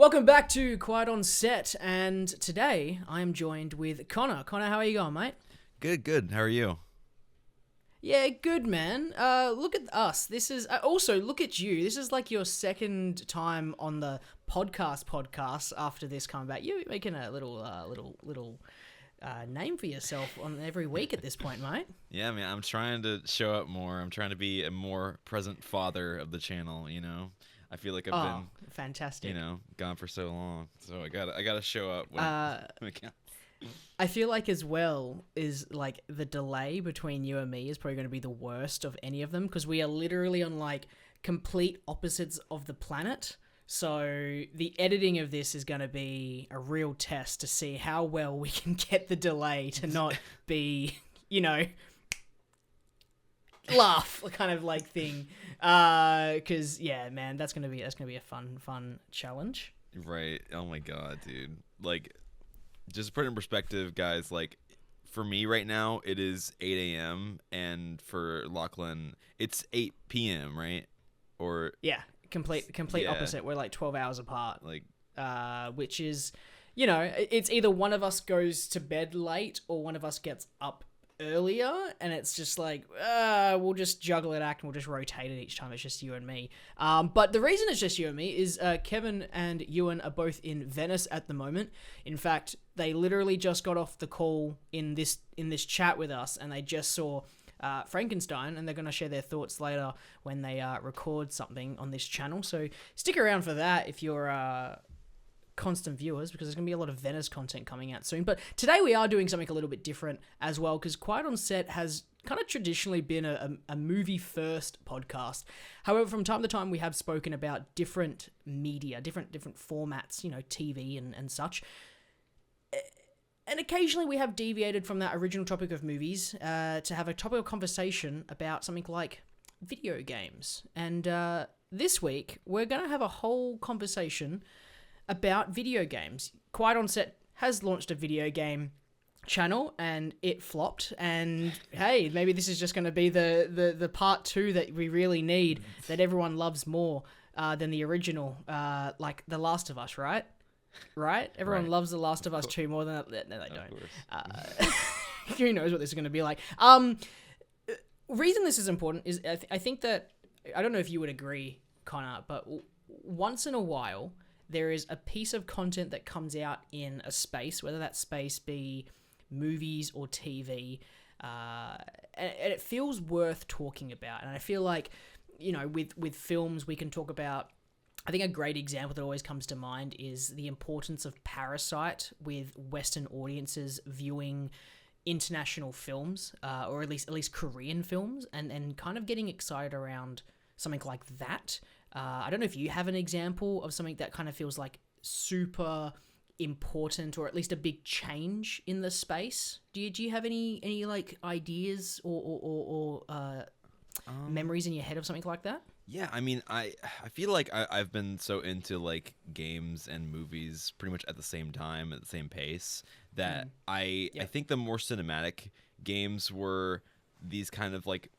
Welcome back to Quiet on Set, and today I am joined with Connor. Connor, how are you going, mate? Good. How are you? Yeah, good, man. Look at us. This is also look at you. This is like your second time on the podcast after this coming back. You're making a little name for yourself on every week at this point, mate. Yeah, man, I'm trying to show up more. I'm trying to be a more present father of the channel, I feel like I've been fantastic. Gone for so long. So I gotta show up when it counts. I feel like as well is like the delay between you and me is probably going to be the worst of any of them because we are literally on like complete opposites of the planet. So the editing of this is going to be a real test to see how well we can get the delay to not be, laugh kind of like thing. Because yeah, man, that's gonna be a fun challenge. Right. Oh my god, dude. Like, just to put it in perspective, guys, like, for me right now, it is 8 a.m. and for Lachlan, it's 8 p.m., right? Or yeah, complete opposite. We're like 12 hours apart. Like, which is, it's either one of us goes to bed late or one of us gets up earlier, and it's just like we'll just juggle it act and we'll just rotate it each time it's just you and me. But the reason it's just you and me is Kevin and Ewan are both in Venice at the moment. In fact, they literally just got off the call in this chat with us, and they just saw Frankenstein, and they're going to share their thoughts later when they record something on this channel. So stick around for that if you're constant viewers, because there's going to be a lot of Venice content coming out soon. But today we are doing something a little bit different as well, because Quiet on Set has kind of traditionally been a movie first podcast. However, from time to time we have spoken about different media, different formats, TV and such. And occasionally we have deviated from that original topic of movies to have a topic of conversation about something like video games. And this week we're going to have a whole conversation about video games. Quiet on Set has launched a video game channel and it flopped, and hey, maybe this is just going to be the part 2 that we really need, that everyone loves more than the original, like The Last of Us, right? Everyone Right. loves The Last of Us 2 more than that. No, they don't. Who knows what this is going to be like. Reason this is important is I think that, I don't know if you would agree, Connor, but once in a while there is a piece of content that comes out in a space, whether that space be movies or TV, and it feels worth talking about. And I feel like, with films we can talk about, I think a great example that always comes to mind is the importance of Parasite with Western audiences viewing international films, or at least Korean films, and kind of getting excited around something like that. I don't know if you have an example of something that kind of feels like super important, or at least a big change in the space. Do you have any like ideas or memories in your head of something like that? yeah, I mean, I feel like I've been so into like games and movies pretty much at the same time, at the same pace, that I think the more cinematic games were these kind of like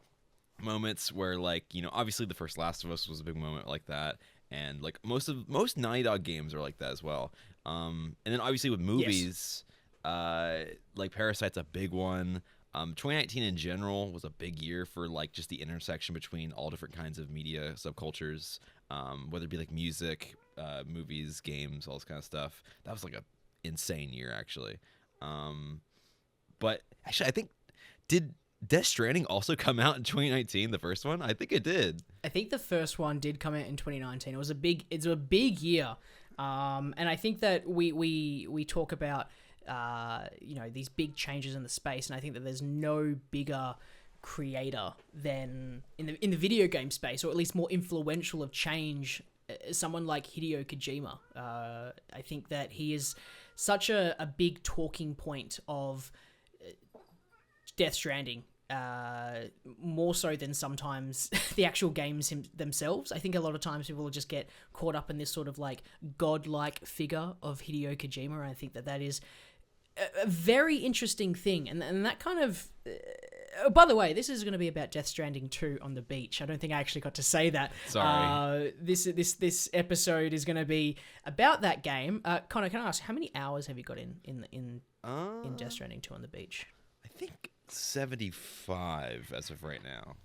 moments where, like, obviously the first Last of Us was a big moment like that, and like most Naughty Dog games are like that as well. And then obviously with movies, like Parasite's a big one. 2019 in general was a big year for like just the intersection between all different kinds of media subcultures, whether it be like music, movies, games, all this kind of stuff. That was like a insane year actually. But actually, I think, did Death Stranding also come out in 2019, the first one? I think it did. I think the first one did come out in 2019. It's a big year. And I think that we talk about these big changes in the space, and I think that there's no bigger creator than in the video game space, or at least more influential of change, someone like Hideo Kojima. I think that he is such a big talking point of Death Stranding, more so than sometimes the actual games themselves. I think a lot of times people will just get caught up in this sort of like godlike figure of Hideo Kojima, and I think that is a very interesting thing, and that kind of By the way, this is going to be about Death Stranding 2 on the beach. I don't think I actually got to say that. Sorry. This episode is going to be about that game. Connor, can I ask, how many hours have you got in Death Stranding 2 on the beach? I think 75 as of right now.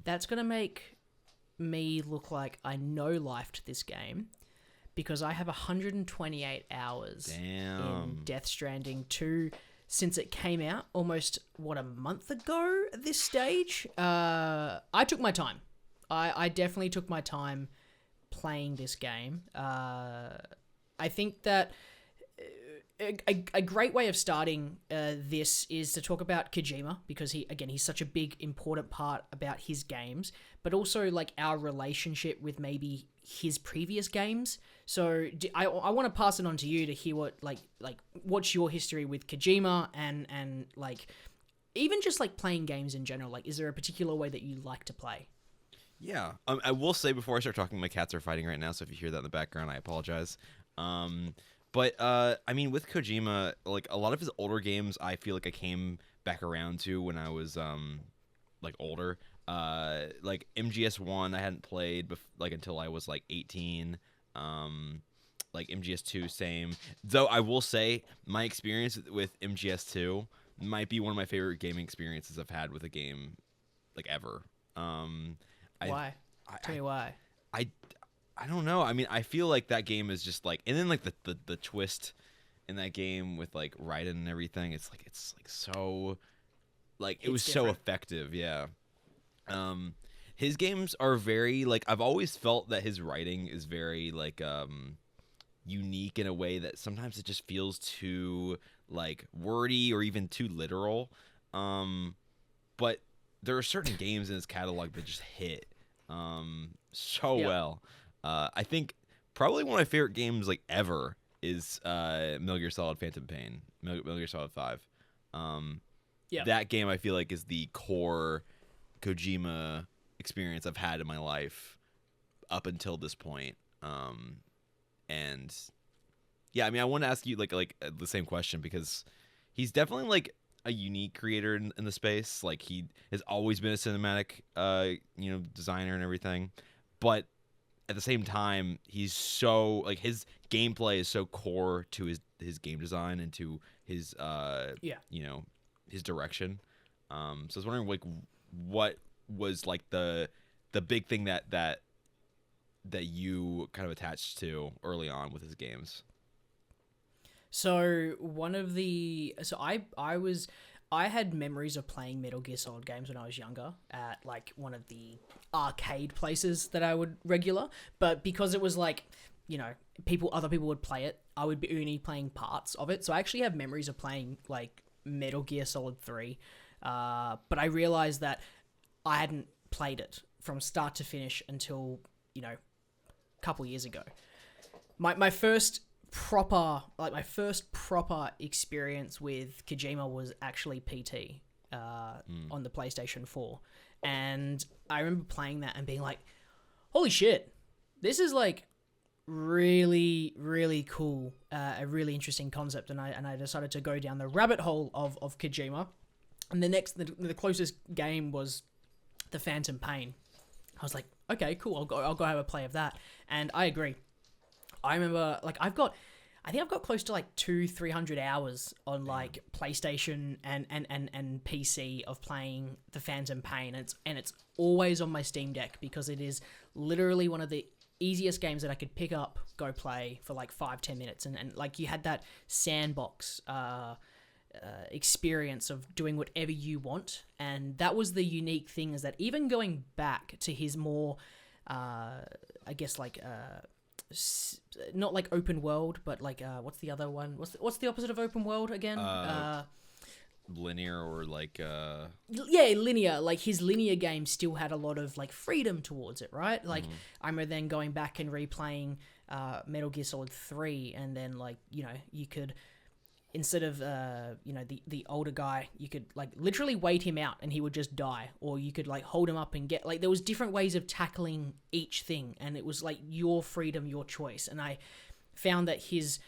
That's going to make me look like I no-lifed this game because I have 128 hours in Death Stranding 2 since it came out almost, a month ago at this stage. I took my time. I definitely took my time playing this game. I think that a great way of starting this is to talk about Kojima, because he's such a big, important part about his games, but also like our relationship with maybe his previous games. So I want to pass it on to you to hear what's your history with Kojima and like even just like playing games in general. Like, is there a particular way that you like to play? Yeah, I will say before I start talking, my cats are fighting right now, so if you hear that in the background, I apologize. But I mean, with Kojima, like a lot of his older games, I feel like I came back around to when I was like older. Like MGS1, I hadn't played until I was like 18. Like MGS2, same. Though I will say, my experience with MGS2 might be one of my favorite gaming experiences I've had with a game, like ever. Why? Tell me why. I don't know. I mean, I feel like that game is just like, and then like the twist in that game with like Raiden and everything. It's like so, like it was different. So effective. Yeah. His games are very like, I've always felt that his writing is very like unique in a way that sometimes it just feels too like wordy or even too literal. But there are certain games in his catalog that just hit well. I think probably one of my favorite games like ever is Metal Gear Solid Phantom Pain, Metal Gear Solid 5. That game I feel like is the core Kojima experience I've had in my life up until this point. And yeah, I mean, I want to ask you like the same question because he's definitely like a unique creator in the space. Like he has always been a cinematic designer and everything, but at the same time, he's so like his gameplay is so core to his game design and to his his direction. So I was wondering like what was like the big thing that you kind of attached to early on with his games. So I had memories of playing Metal Gear Solid games when I was younger at like one of the arcade places that I would regular, but because it was like, other people would play it, I would be only playing parts of it. So I actually have memories of playing like Metal Gear Solid 3, but I realized that I hadn't played it from start to finish until, a couple years ago. My first proper experience with Kojima was actually PT on the PlayStation 4, and I remember playing that and being like, holy shit, this is like really, really cool, a really interesting concept, and I decided to go down the rabbit hole of Kojima. And the closest game was the Phantom Pain. I was like, okay, cool, I'll go have a play of that. And I agree. I remember, like, I think I've got close to like 200-300 hours on like PlayStation and PC of playing the Phantom Pain, and it's always on my Steam Deck because it is literally one of the easiest games that I could pick up, go play for like 5-10 minutes, and like you had that sandbox experience of doing whatever you want. And that was the unique thing, is that even going back to his more I guess like not like open world, but like what's the other one? What's the opposite of open world again? Linear or like linear. Like his linear game still had a lot of like freedom towards it, right? Like I remember then going back and replaying Metal Gear Solid 3, and then like you could, instead of the older guy, you could like literally wait him out and he would just die, or you could like hold him up and get, like, there was different ways of tackling each thing, and it was like your freedom, your choice. And I found that his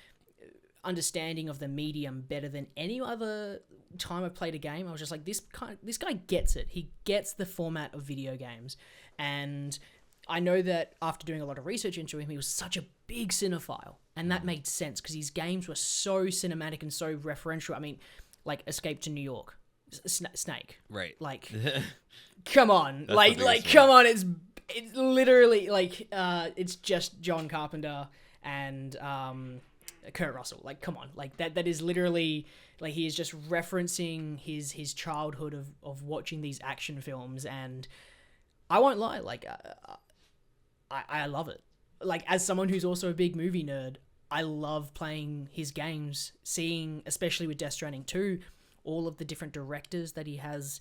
understanding of the medium better than any other time I've played a game. I was just like, this guy gets it. He gets the format of video games. And I know that after doing a lot of research into him, he was such a big cinephile. And that made sense because his games were so cinematic and so referential. I mean, like Escape to New York, Snake. Right. Like, come on. That's come on. It's literally, like, it's just John Carpenter and Kurt Russell. Like, come on. Like, that is literally, like, he is just referencing his childhood of watching these action films. And I won't lie, like, I love it. Like, as someone who's also a big movie nerd, I love playing his games, seeing, especially with Death Stranding 2, all of the different directors that he has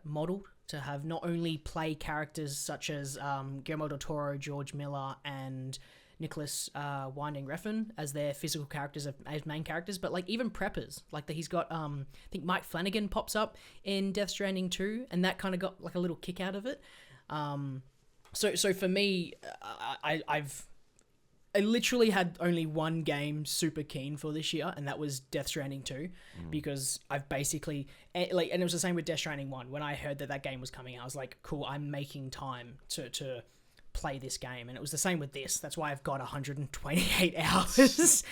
modeled to have not only play characters such as Guillermo del Toro, George Miller, and Nicholas Winding Refn as their physical characters, as main characters, but like even preppers. Like that, he's got, I think Mike Flanagan pops up in Death Stranding 2, and that kind of got like a little kick out of it. So for me, I literally had only one game super keen for this year, and that was Death Stranding 2, because I've basically, and it was the same with Death Stranding 1. When I heard that game was coming out, I was like, cool, I'm making time to play this game. And it was the same with this. That's why I've got 128 hours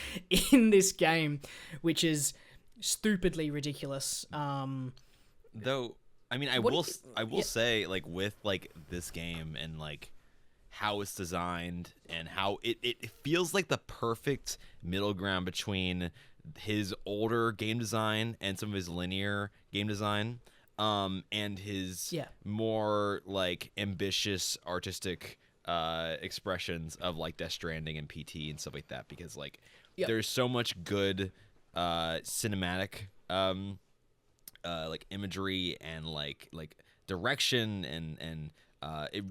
in this game, which is stupidly ridiculous. Though, I mean, I will say, like, with like this game and like how it's designed and how it feels like the perfect middle ground between his older game design and some of his linear game design, and his more like ambitious artistic expressions of like Death Stranding and PT and stuff like that, because like there's so much good cinematic like imagery and like direction and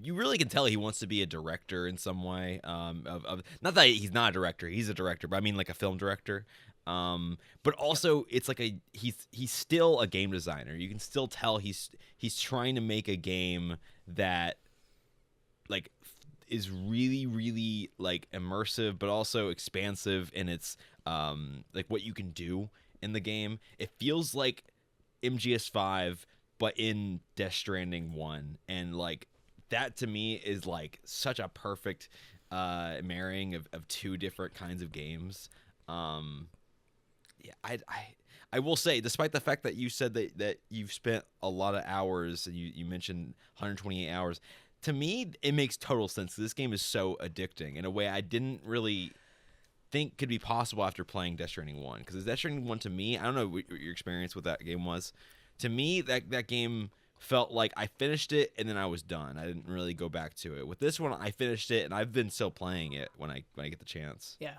you really can tell he wants to be a director in some way. Of not that he's not a director, he's a director, but I mean like a film director. But also it's like he's still a game designer. You can still tell he's trying to make a game that like is really, really like immersive, but also expansive in its like what you can do in the game. It feels like MGS5, but in Death Stranding 1, and like that to me is like such a perfect marrying of two different kinds of games. I will say, despite the fact that you said that you've spent a lot of hours, and you mentioned 128 hours, to me it makes total sense. This game is so addicting in a way I didn't really think could be possible after playing Death Stranding 1. Because Death Stranding 1, to me, I don't know what your experience with that game was. To me, that game felt like I finished it and then I was done. I didn't really go back to it. With this one, I finished it and I've been still playing it when I get the chance. Yeah.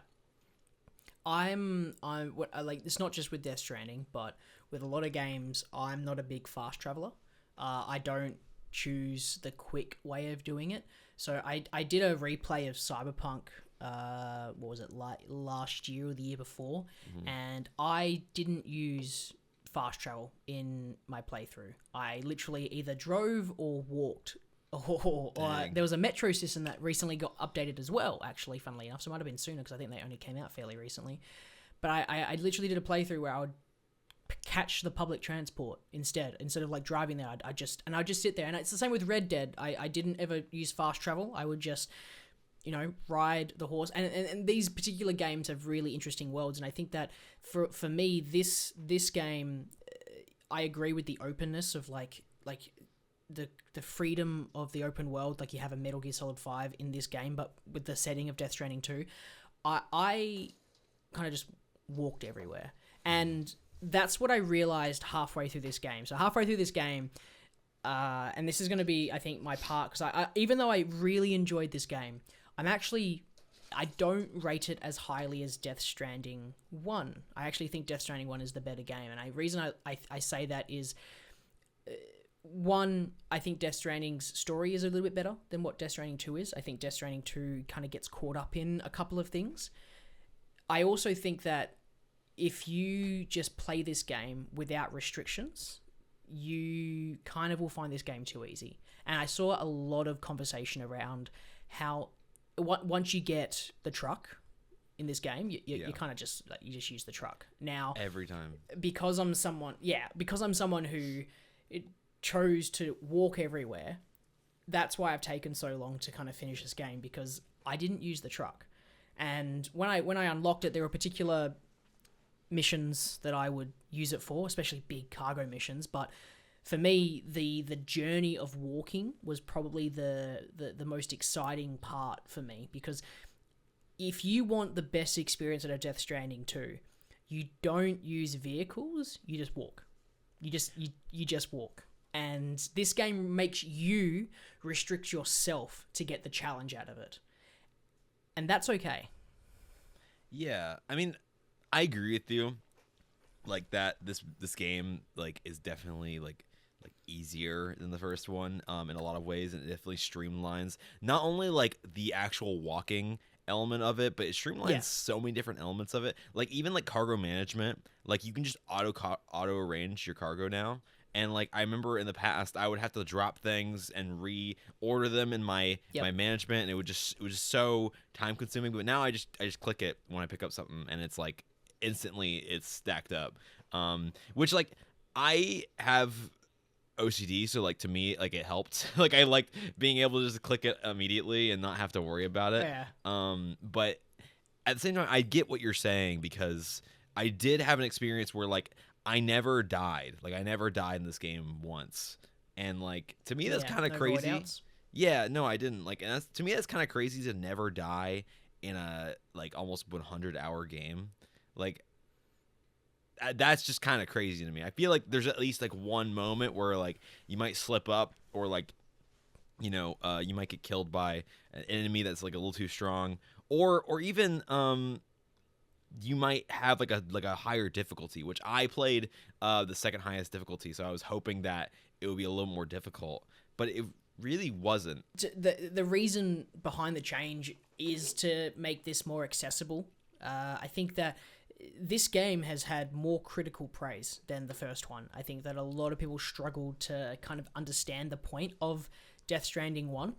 I'm like, it's not just with Death Stranding, but with a lot of games, I'm not a big fast traveler. I don't choose the quick way of doing it. So I did a replay of Cyberpunk, what was it, like last year or the year before, and I didn't use fast travel in my playthrough. I literally either drove or walked. Or there was a metro system that recently got updated as well, actually, funnily enough. So it might have been sooner because I think they only came out fairly recently. But I literally did a playthrough where I would catch the public transport instead of like driving there. I'd just sit there. And it's the same with Red Dead. I didn't ever use fast travel. I would just, ride the horse. And these particular games have really interesting worlds. And I think that for me, this game, I agree with the openness of like the freedom of the open world. Like you have a Metal Gear Solid 5 in this game, but with the setting of Death Stranding 2, I kind of just walked everywhere. And that's what I realized halfway through this game. So halfway through this game, and this is going to be, I think, my part, because I even though I really enjoyed this game, I don't rate it as highly as Death Stranding 1. I actually think Death Stranding 1 is the better game. And the reason I say that is, one, I think Death Stranding's story is a little bit better than what Death Stranding 2 is. I think Death Stranding 2 kind of gets caught up in a couple of things. I also think that if you just play this game without restrictions, you kind of will find this game too easy. And I saw a lot of conversation around how once you get the truck, in this game. You kind of just you just use the truck now. Every time. Because I'm someone who chose to walk everywhere. That's why I've taken so long to kind of finish this game, because I didn't use the truck. And when I unlocked it, there were particular missions that I would use it for, especially big cargo missions. But for me, the journey of walking was probably the most exciting part for me, because if you want the best experience out of Death Stranding 2, you don't use vehicles, you just walk. You just walk. And this game makes you restrict yourself to get the challenge out of it. And that's okay. Yeah, I mean, I agree with you. Like that, this game like is definitely like easier than the first one in a lot of ways, and it definitely streamlines not only like the actual walking element of it, but it streamlines so many different elements of it. Like even like cargo management, like you can just auto arrange your cargo now. And like I remember in the past, I would have to drop things and reorder them in my management, and it was just so time consuming. But now I just click it when I pick up something, and it's like instantly it's stacked up. Which like I have OCD, so like to me like it helped. Like I liked being able to just click it immediately and not have to worry about it. Yeah. But at the same time, I get what you're saying, because I did have an experience where like I never died. Like I never died in this game once. And like to me that's kind of crazy. Yeah, no, I didn't. Like, and to me that's kind of crazy to never die in a like almost 100-hour game. Like that's just kind of crazy to me. I feel like there's at least like one moment where like you might slip up, or like you might get killed by an enemy that's like a little too strong, or even you might have like a higher difficulty, which I played the second highest difficulty, so I was hoping that it would be a little more difficult, but it really wasn't. The reason behind the change is to make this more accessible. I think that this game has had more critical praise than the first one. I think that a lot of people struggled to kind of understand the point of Death Stranding 1.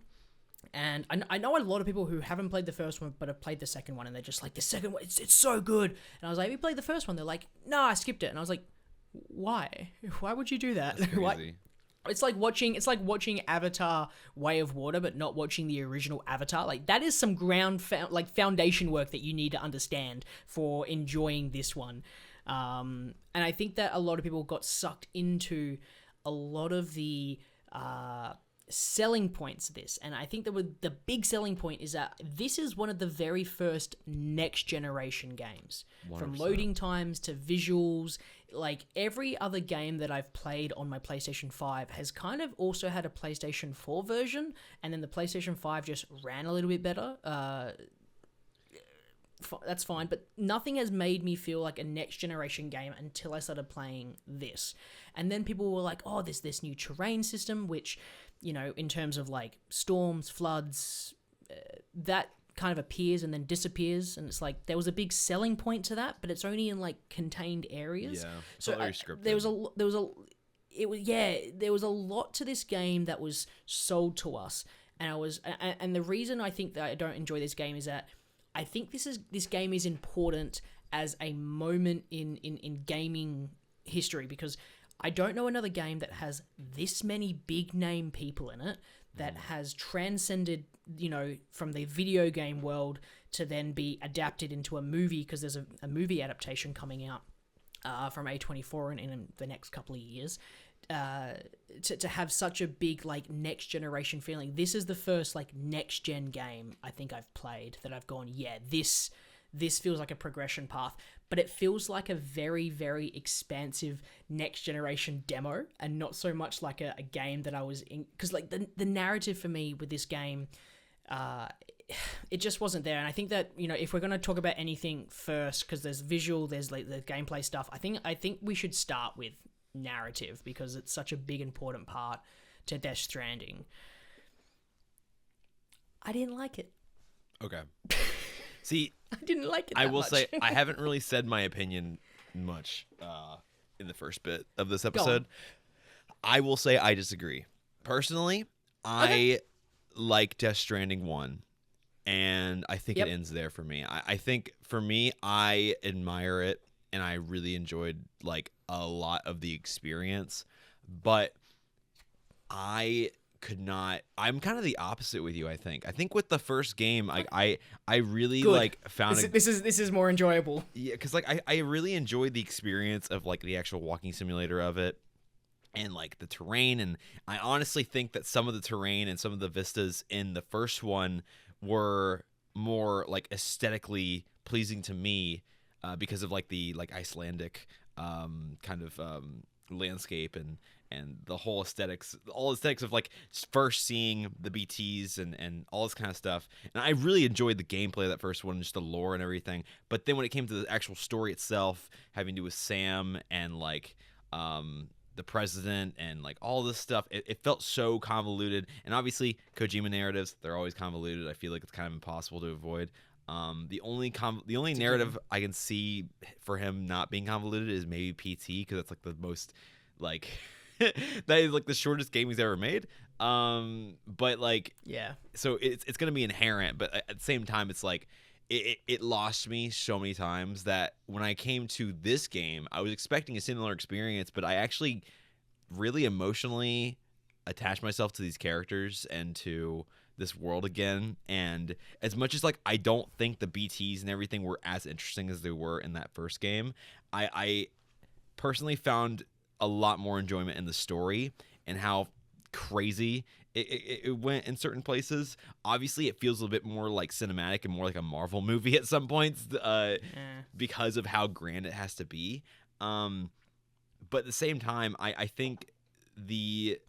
And I know a lot of people who haven't played the first one but have played the second one, and they're just like, the second one, it's so good. And I was like, have you played the first one? They're like, no, I skipped it. And I was like, why? Why would you do that? That's crazy. It's like watching Avatar: Way of Water, but not watching the original Avatar. Like that is some foundation work that you need to understand for enjoying this one. And I think that a lot of people got sucked into a lot of the selling points of this, and I think that the big selling point is that this is one of the very first next generation games. 100%. From loading times to visuals. Like every other game that I've played on my PlayStation 5 has kind of also had a PlayStation 4 version, and then the PlayStation 5 just ran a little bit better. That's fine, but nothing has made me feel like a next generation game until I started playing this. And then people were like, oh, there's this new terrain system, which, in terms of like storms, floods, that kind of appears and then disappears, and it's like there was a big selling point to that, but it's only in like contained areas. Yeah, so very scripted. There was a lot to this game that was sold to us, and the reason I think that I don't enjoy this game is that I think this game is important as a moment in gaming history, because I don't know another game that has this many big name people in it that has transcended, from the video game world to then be adapted into a movie, because there's a movie adaptation coming out from A24 in the next couple of years. To have such a big like next generation feeling. This is the first like next gen game I think I've played that I've gone, yeah, this feels like a progression path, but it feels like a very, very expansive next generation demo, and not so much like a game that I was in, because like the narrative for me with this game, it just wasn't there. And I think that, if we're going to talk about anything first, because there's visual, there's like the gameplay stuff, I think we should start with narrative, because it's such a big important part to Death Stranding. I didn't like it. Okay. See, I didn't like it I will much. say I haven't really said my opinion much in the first bit of this episode. I will say I disagree. Personally, I like Death Stranding 1, and I think Yep. it ends there for me. I think for me, I admire it, and I really enjoyed like a lot of the experience, but I could not. I'm kind of the opposite with you. I think with the first game, I really Good. like found This is more enjoyable. yeah, because like I really enjoyed the experience of like the actual walking simulator of it, and like the terrain. And I honestly think that some of the terrain and some of the vistas in the first one were more like aesthetically pleasing to me, because of like the like Icelandic kind of landscape, and the whole aesthetics, all aesthetics of like first seeing the BTs and all this kind of stuff. And I really enjoyed the gameplay of that first one, just the lore and everything. But then when it came to the actual story itself, having to do with Sam and like the president and like all this stuff, it felt so convoluted. And obviously Kojima narratives, they're always convoluted. I feel like it's kind of impossible to avoid. The only narrative I can see for him not being convoluted is maybe PT, because that's like the most like that is like the shortest game he's ever made. But like, Yeah. so it's gonna be inherent, but at the same time, it's like it lost me so many times that when I came to this game, I was expecting a similar experience, but I actually really emotionally attached myself to these characters and to this world again. And as much as like I don't think the BTs and everything were as interesting as they were in that first game, I personally found a lot more enjoyment in the story and how crazy it went in certain places. Obviously, it feels a little bit more like cinematic and more like a Marvel movie at some points, because of how grand it has to be. But at the same time, I think the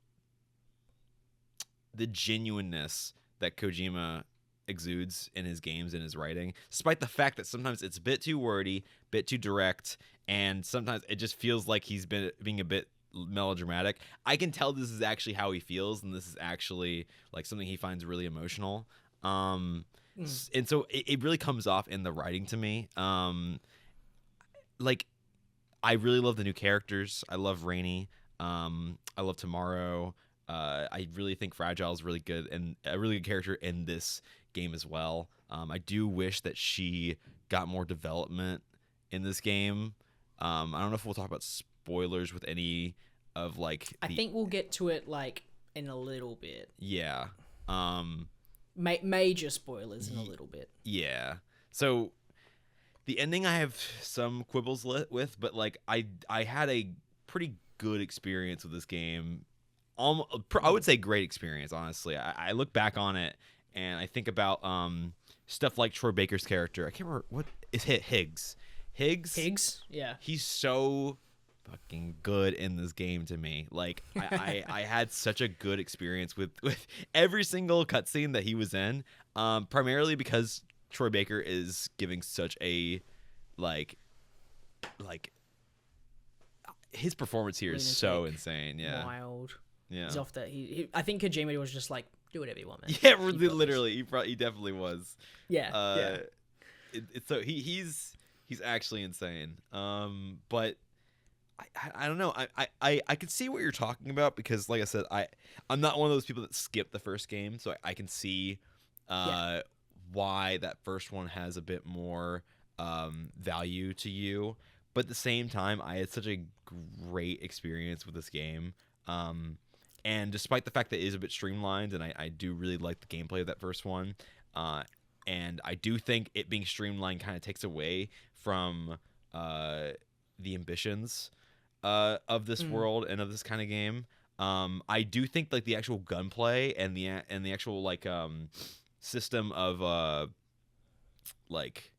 genuineness that Kojima exudes in his games and his writing, despite the fact that sometimes it's a bit too wordy, bit too direct, and sometimes it just feels like he's being a bit melodramatic. I can tell this is actually how he feels, and this is actually like something he finds really emotional. And so it really comes off in the writing to me. Like, I really love the new characters. I love Rainy. I love Tomorrow. I really think Fragile is really good and a really good character in this game as well. I do wish that she got more development in this game. I don't know if we'll talk about spoilers with any of like I think we'll get to it like in a little bit. Yeah. Major spoilers in a little bit. Yeah. So the ending I have some quibbles with, but like I had a pretty good experience with this game. I would say great experience, honestly. I look back on it and I think about stuff like Troy Baker's character. I can't remember what is it. Higgs, yeah. He's so fucking good in this game to me. Like I had such a good experience with every single cutscene that he was in. Primarily because Troy Baker is giving such a like his performance here is so insane. Yeah, wild. Yeah, he's off that. I think Kojima was just like, do whatever you want, man. Yeah, literally, he definitely was. Yeah. So he's actually insane. But I don't know. I can see what you're talking about, because like I said, I'm not one of those people that skip the first game, so I can see why that first one has a bit more value to you. But at the same time, I had such a great experience with this game. And despite the fact that it is a bit streamlined, and I do really like the gameplay of that first one, and I do think it being streamlined kind of takes away from the ambitions of this world and of this kind of game. I do think like the actual gunplay and the actual like system of like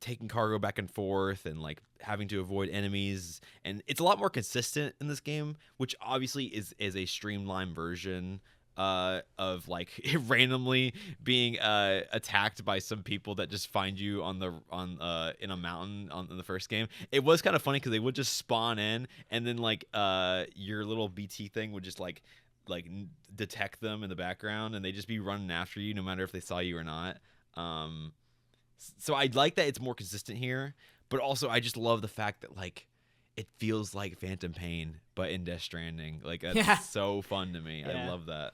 taking cargo back and forth and like having to avoid enemies, and it's a lot more consistent in this game, which obviously is a streamlined version of like randomly being attacked by some people that just find you in a mountain in the first game. It was kind of funny because they would just spawn in, and then like your little BT thing would just like detect them in the background, and they'd just be running after you no matter if they saw you or not. So I like that it's more consistent here, but also I just love the fact that like it feels like Phantom Pain but in Death Stranding. Like that's so fun to me. I love that.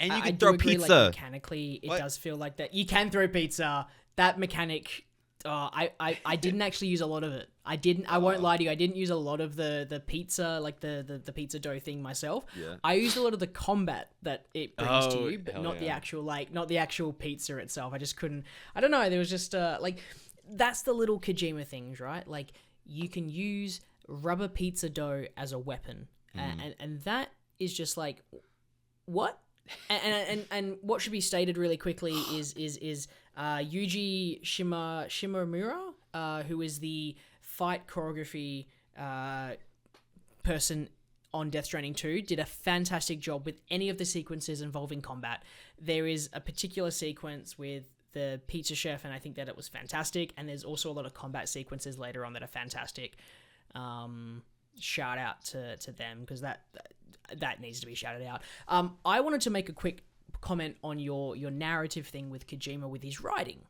And you I can do throw agree, pizza. Like, mechanically, it What? does feel like that. You can throw pizza. That mechanic, I didn't actually use a lot of it. I won't lie to you. I didn't use a lot of the pizza, like the pizza dough thing myself. Yeah. I used a lot of the combat that it brings to you, but hell not the yeah. actual not the actual pizza itself. I just couldn't. I don't know. There was just like that's the little Kojima things, right? Like you can use rubber pizza dough as a weapon, and that is just like what. And what should be stated really quickly is Yuji Shimomura, who is the fight choreography person on Death Stranding 2, did a fantastic job with any of the sequences involving combat. There is a particular sequence with the pizza chef, and I think that it was fantastic. And there's also a lot of combat sequences later on that are fantastic. Shout out to them, because that needs to be shouted out. I wanted to make a quick comment on your narrative thing with Kojima with his writing.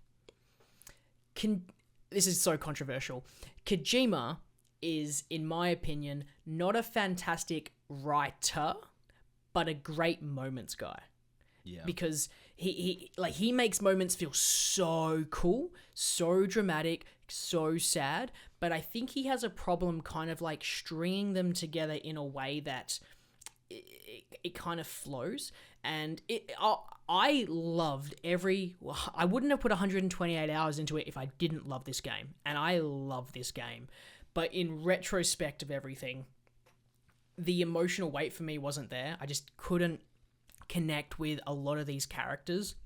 This is so controversial. Kojima is, in my opinion, not a fantastic writer, but a great moments guy. Yeah. Because he makes moments feel so cool, so dramatic, so sad, but I think he has a problem kind of like stringing them together in a way that it kind of flows. And I loved I wouldn't have put 128 hours into it if I didn't love this game, and I love this game. But in retrospect of everything, the emotional weight for me wasn't there. I just couldn't connect with a lot of these characters.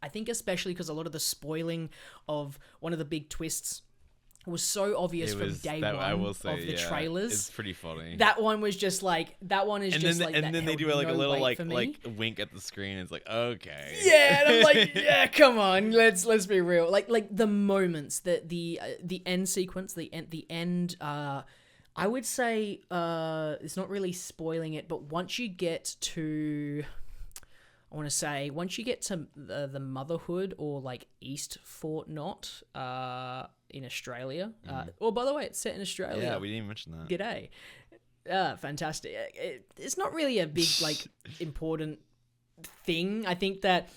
I think especially because a lot of the spoiling of one of the big twists was so obvious from day one of the trailers. It's pretty funny. That one was just like, that one is just like, and then they do like a little like like wink at the screen. It's like, okay. yeah, and I'm like, yeah, come on, let's be real. Like the moments that the end sequence, the end. I would say it's not really spoiling it, but once you get to, once you get to the motherhood or like East Fort Knot in Australia. Oh, by the way, it's set in Australia. Yeah, we didn't even mention that. G'day. Fantastic. It's not really a big like important thing. I think that,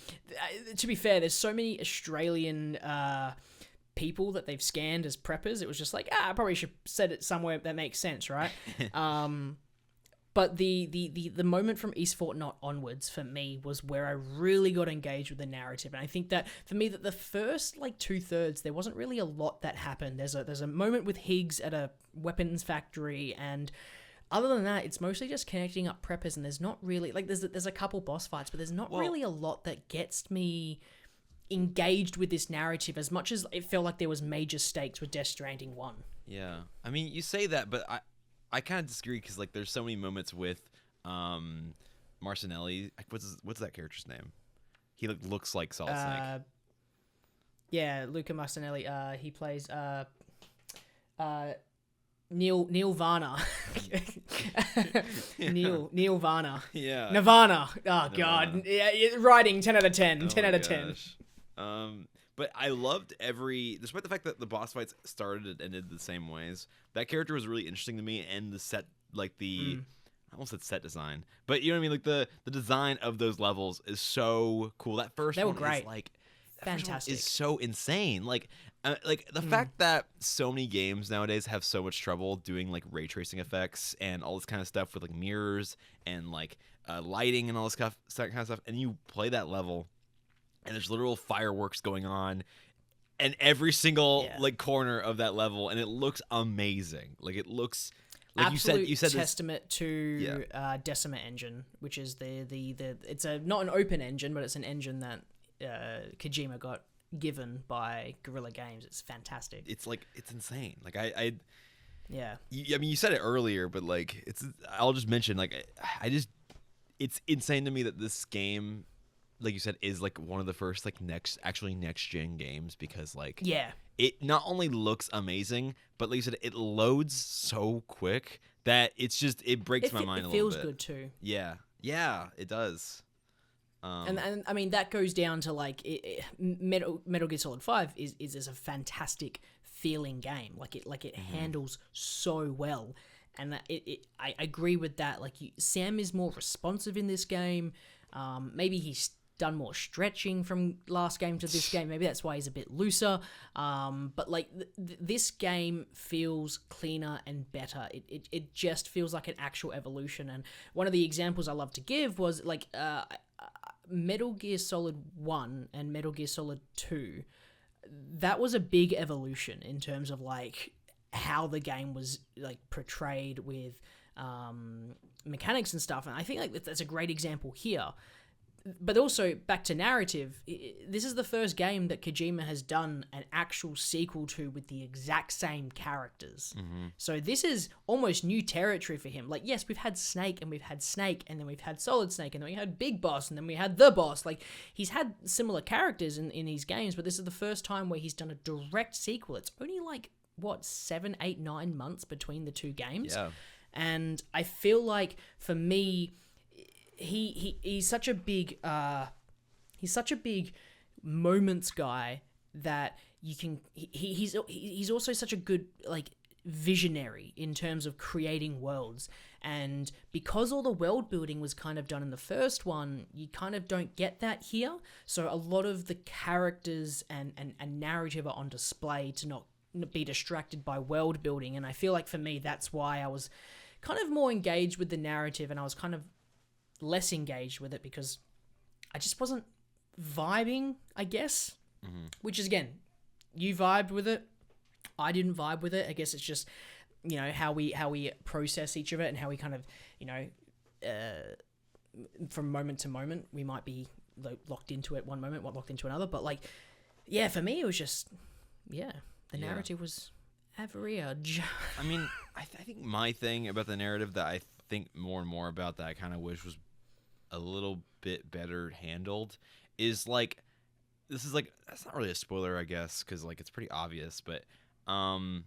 to be fair, there's so many Australian people that they've scanned as preppers. It was just like, I probably should set it somewhere that makes sense, right? But the moment from East Fort Knot onwards for me was where I really got engaged with the narrative. And I think that for me, that the first like 2/3, there wasn't really a lot that happened. There's a moment with Higgs at a weapons factory, and other than that, it's mostly just connecting up preppers. And there's not really like there's a couple boss fights, but there's not really a lot that gets me engaged with this narrative as much as it felt like there was major stakes with Death Stranding 1. Yeah, I mean, you say that, but I kind of disagree, because like there's so many moments with Marcinelli. What's that character's name? He looks like Solid Snake. Yeah, Luca Marcinelli. He plays Neil Varner. Neil Varner. Yeah. Nirvana. Oh Nirvana. God. Yeah, writing 10 out of 10. 10 out of 10. But I loved despite the fact that the boss fights started and ended the same ways, that character was really interesting to me, and the set, like I almost said set design, but you know what I mean? Like the design of those levels is so cool. That first They were one great. is like, Fantastic. Is so insane. Like the fact that so many games nowadays have so much trouble doing like ray tracing effects and all this kind of stuff with like mirrors and like lighting and all this kind of stuff, and you play that level, and there's literal fireworks going on in every single like corner of that level, and it looks amazing. Like it looks like absolute you said testament to Decima engine, which is the it's not an open engine, but it's an engine that Kojima got given by Guerrilla Games. It's fantastic. It's insane. Like I mean, you said it earlier, but like I'll just mention, like it's insane to me that this game, like you said, is like one of the first like next gen games, because like it not only looks amazing, but like you said, it loads so quick that it breaks my mind a little bit. It feels good too. Yeah, it does. And I mean, that goes down to like Metal Gear Solid 5 is a fantastic feeling game. Like it handles so well, and I agree with that. Like Sam is more responsive in this game. Maybe he's done more stretching from last game to this game. Maybe that's why he's a bit looser. But like this game feels cleaner and better. It just feels like an actual evolution. And one of the examples I love to give was like Metal Gear Solid 1 and Metal Gear Solid 2. That was a big evolution in terms of like how the game was like portrayed with mechanics and stuff. And I think like that's a great example here. But also, back to narrative, this is the first game that Kojima has done an actual sequel to with the exact same characters. Mm-hmm. So this is almost new territory for him. Like, yes, we've had Snake, and we've had Snake, and then we've had Solid Snake, and then we had Big Boss, and then we had The Boss. Like, he's had similar characters in these games, but this is the first time where he's done a direct sequel. It's only like, 7, 8, 9 months between the two games? Yeah. And I feel like, for me, he's such a big moments guy that you can he's also such a good like visionary in terms of creating worlds. And because all the world building was kind of done in the first one, you kind of don't get that here. So a lot of the characters and narrative are on display to not be distracted by world building. And I feel like for me that's why I was kind of more engaged with the narrative, and I was kind of less engaged with it because I just wasn't vibing, I guess. Mm-hmm. Which is, again, you vibed with it, I didn't vibe with it. I guess it's just, how we process each of it, and how we kind of, from moment to moment, we might be locked into it one moment, locked into another. But like, yeah, for me, it was just, the narrative was average. I mean, I think my thing about the narrative that I think more and more about that I kind of wish was a little bit better handled is like, this is like, that's not really a spoiler, I guess, because like it's pretty obvious, but I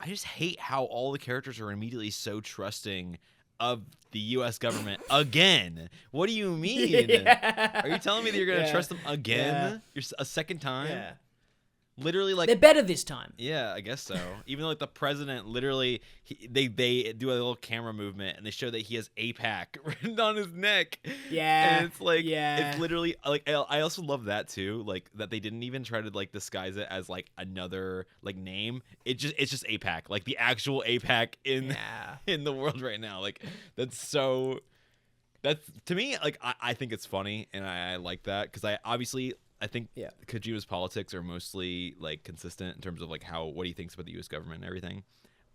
just hate how all the characters are immediately so trusting of the U.S. government again. What do you mean? Yeah. Are you telling me that you're gonna trust them again? You're a second time? Yeah. Literally, like, they're better this time. Yeah, I guess so. Even though, like, the president literally, they do a little camera movement and they show that he has APAC written on his neck. Yeah, and it's like, it's literally like, I also love that too, like that they didn't even try to like disguise it as like another like name. It's just APAC, like the actual APAC in the world right now. Like that's to me, like I think it's funny, and I like that because I think Kojima's politics are mostly like consistent in terms of like what he thinks about the U.S. government and everything.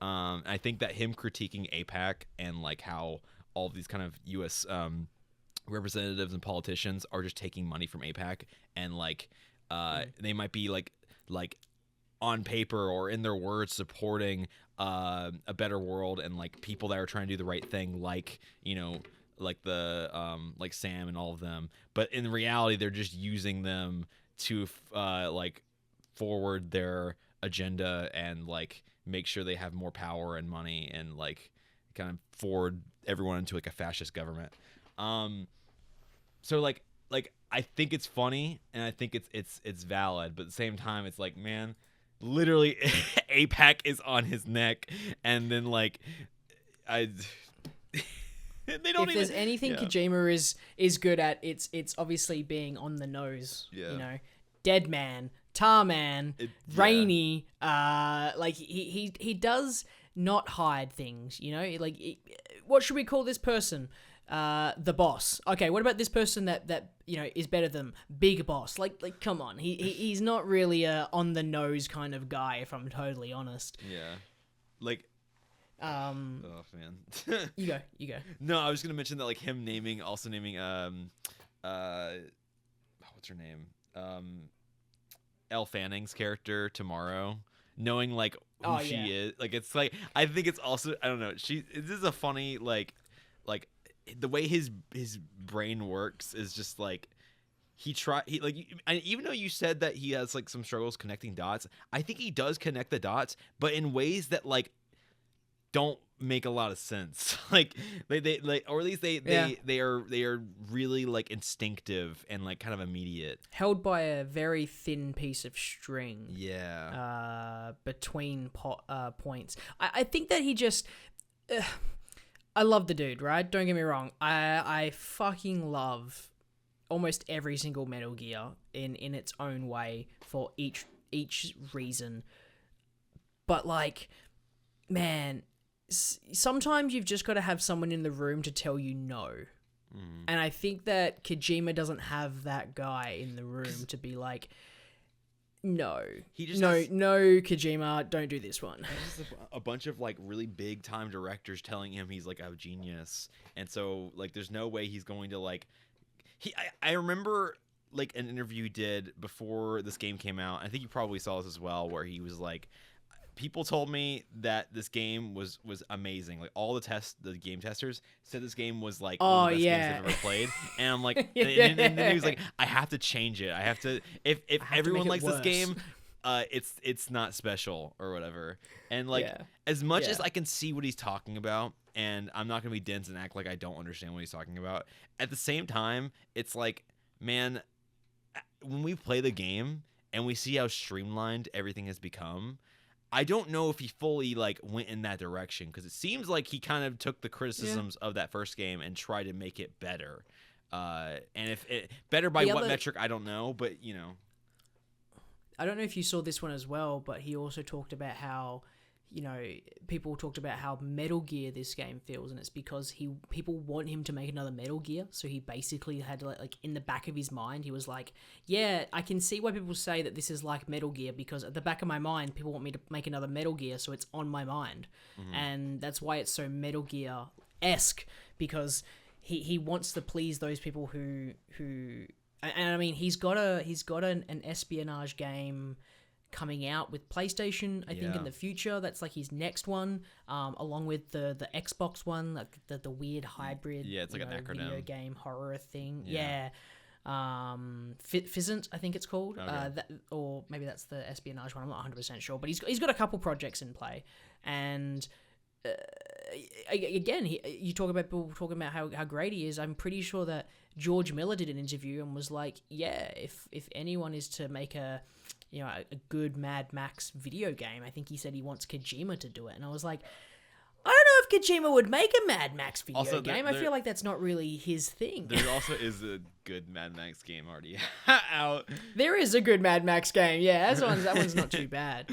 I think that him critiquing APAC and like how all of these kind of U.S. Representatives and politicians are just taking money from APAC, and like they might be like on paper or in their words supporting a better world and like people that are trying to do the right thing, like like the like Sam and all of them, but in reality they're just using them to like forward their agenda and like make sure they have more power and money and like kind of forward everyone into like a fascist government. So like I think it's funny and I think it's valid, but at the same time it's like, man, literally APAC is on his neck, and then like they don't if there's anything Kojima is good at, it's obviously being on the nose. Yeah. Dead Man, Tar Man, Rainy. Like he does not hide things. Like what should we call this person? The boss. Okay, what about this person that is better than Big Boss? Like come on, he's not really a on the nose kind of guy, if I'm totally honest. Yeah, like. Oh man. You go. No, I was gonna mention that like him naming what's her name? Elle Fanning's character Tomorrow, knowing like who she is. Like it's like I think it's also, I don't know, this is a funny like the way his brain works is just like even though you said that he has like some struggles connecting dots, I think he does connect the dots, but in ways that like don't make a lot of sense. Like they like, or at least they are really like instinctive and like kind of immediate, held by a very thin piece of string. Between points. I think that he just I love the dude, right? Don't get me wrong. I fucking love almost every single Metal Gear in its own way for each reason. But like, man, sometimes you've just got to have someone in the room to tell you no. And I think that Kojima doesn't have that guy in the room to be like, no, Kojima, don't do this one. There's a bunch of like really big time directors telling him he's like a genius, and so like there's no way he's going to like. I remember like an interview he did before this game came out. I think you probably saw this as well, where he was like, people told me that this game was amazing. Like all the game testers said this game was like one of the best games they've ever played. And I'm like, and then he was like, I have to change it. I have to, if everyone likes this game, it's not special or whatever. And like, as much as I can see what he's talking about, and I'm not gonna be dense and act like I don't understand what he's talking about, at the same time, it's like, man, when we play the game and we see how streamlined everything has become, I don't know if he fully like went in that direction, because it seems like he kind of took the criticisms of that first game and tried to make it better. And if it better by what metric, I don't know, but you know, I don't know if you saw this one as well, but he also talked about how, you know, people talked about how Metal Gear this game feels, and it's because people want him to make another Metal Gear, so he basically had to, like in the back of his mind, he was like, yeah, I can see why people say that this is like Metal Gear, because at the back of my mind, people want me to make another Metal Gear, so it's on my mind. And that's why it's so Metal Gear-esque, because he wants to please those people who and I mean, he's got an espionage game coming out with PlayStation, I think, in the future. That's like his next one, along with the Xbox one, like the weird hybrid, it's like an acronym, video game horror thing. Fizzant, I think it's called. Okay. Or maybe that's the espionage one. I'm not 100% sure, but he's got a couple projects in play, and again, you talk about people talking about how great he is. I'm pretty sure that George Miller did an interview and was like, yeah, if anyone is to make a good Mad Max video game, I think he said he wants Kojima to do it. And I was like, I don't know if Kojima would make a Mad Max video game. I feel like that's not really his thing. There also is a good Mad Max game already out. There is a good Mad Max game. Yeah, that one's not too bad.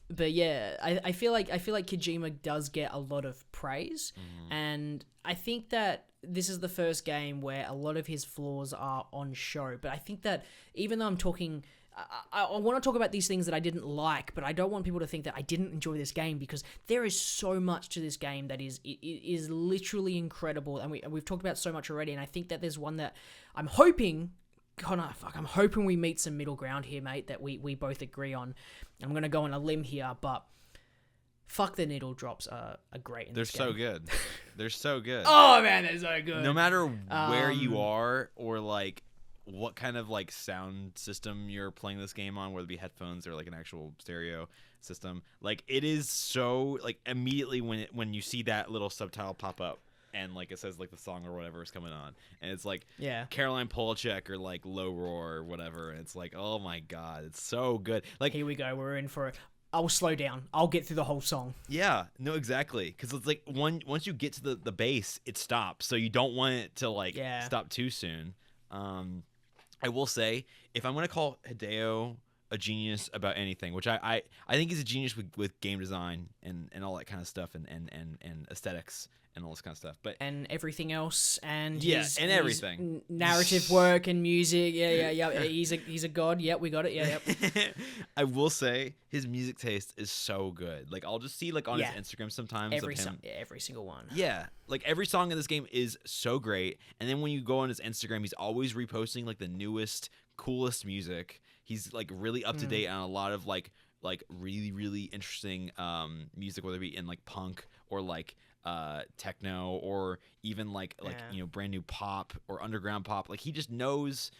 But yeah, I feel like Kojima does get a lot of praise, and I think that this is the first game where a lot of his flaws are on show. But I think that even though I'm talking, I want to talk about these things that I didn't like, but I don't want people to think that I didn't enjoy this game, because there is so much to this game that is literally incredible, and we've talked about so much already. And I think that there's one that I'm hoping, Connor, I'm hoping we meet some middle ground here, mate, that we both agree on. I'm going to go on a limb here, but fuck, the needle drops are great in this game. They're so good. They're so good. Oh, man, they're so good. No matter where you are, or like what kind of like sound system you're playing this game on, whether it be headphones or like an actual stereo system, like it is so like immediately when you see that little subtitle pop up, and like it says like the song or whatever is coming on, and it's like Caroline Polachek or like Low Roar or whatever, and it's like, oh my god, it's so good. Like, here we go, we're in for it. I'll slow down. I'll get through the whole song. Yeah, no, exactly, because it's like once you get to the bass, it stops, so you don't want it to like stop too soon. I will say, if I'm gonna call Hideo a genius about anything, which I think he's a genius with game design and all that kind of stuff, and aesthetics and all this kind of stuff, but and everything else, and everything, narrative work and music, he's a god. Yep, we got it. Yep. I will say his music taste is so good. Like, I'll just see like on his Instagram sometimes every single one. Yeah, like every song in this game is so great, and then when you go on his Instagram, he's always reposting like the newest, coolest music. He's like really up to date on a lot of like really, really interesting music, whether it be in like punk or like techno, or even like brand new pop or underground pop. Like, he just knows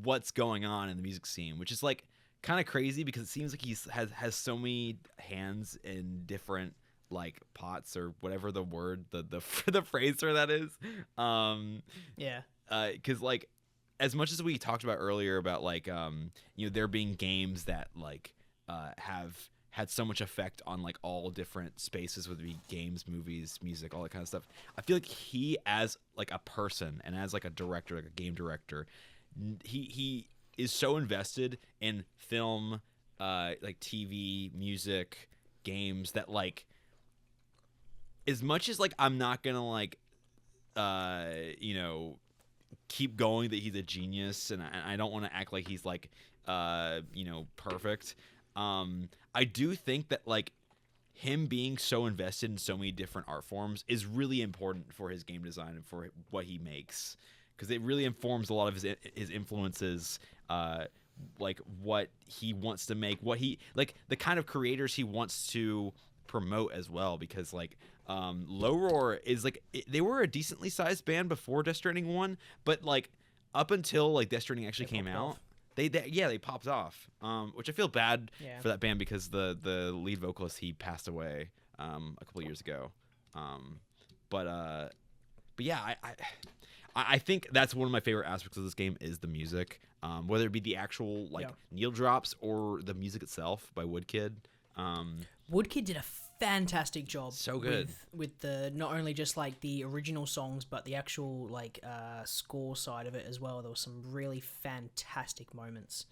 what's going on in the music scene, which is like kind of crazy, because it seems like he has so many hands in different like pots, or whatever the word the phrase for that is. Because like, as much as we talked about earlier about like there being games that like have had so much effect on like all different spaces, whether it be games, movies, music, all that kind of stuff. I feel like he, as like a person and as like a director, like a game director, he is so invested in film, like TV, music, games, that like, as much as like I'm not gonna like you know, keep going that he's a genius, and I don't want to act like he's like you know, perfect. I do think that like him being so invested in so many different art forms is really important for his game design and for what he makes, because it really informs a lot of his influences, like what he wants to make, what he like, the kind of creators he wants to promote as well. Because like Low Roar is like, they were a decently sized band before Death Stranding 1, but like up until like Death Stranding actually came out, they popped off, which I feel bad for that band, because the lead vocalist, he passed away a couple of years ago. But yeah, I think that's one of my favorite aspects of this game is the music, whether it be the actual like needle drops or the music itself by Woodkid. Woodkid did a fantastic job. So good with the, not only just like the original songs, but the actual like score side of it as well. There was some really fantastic moments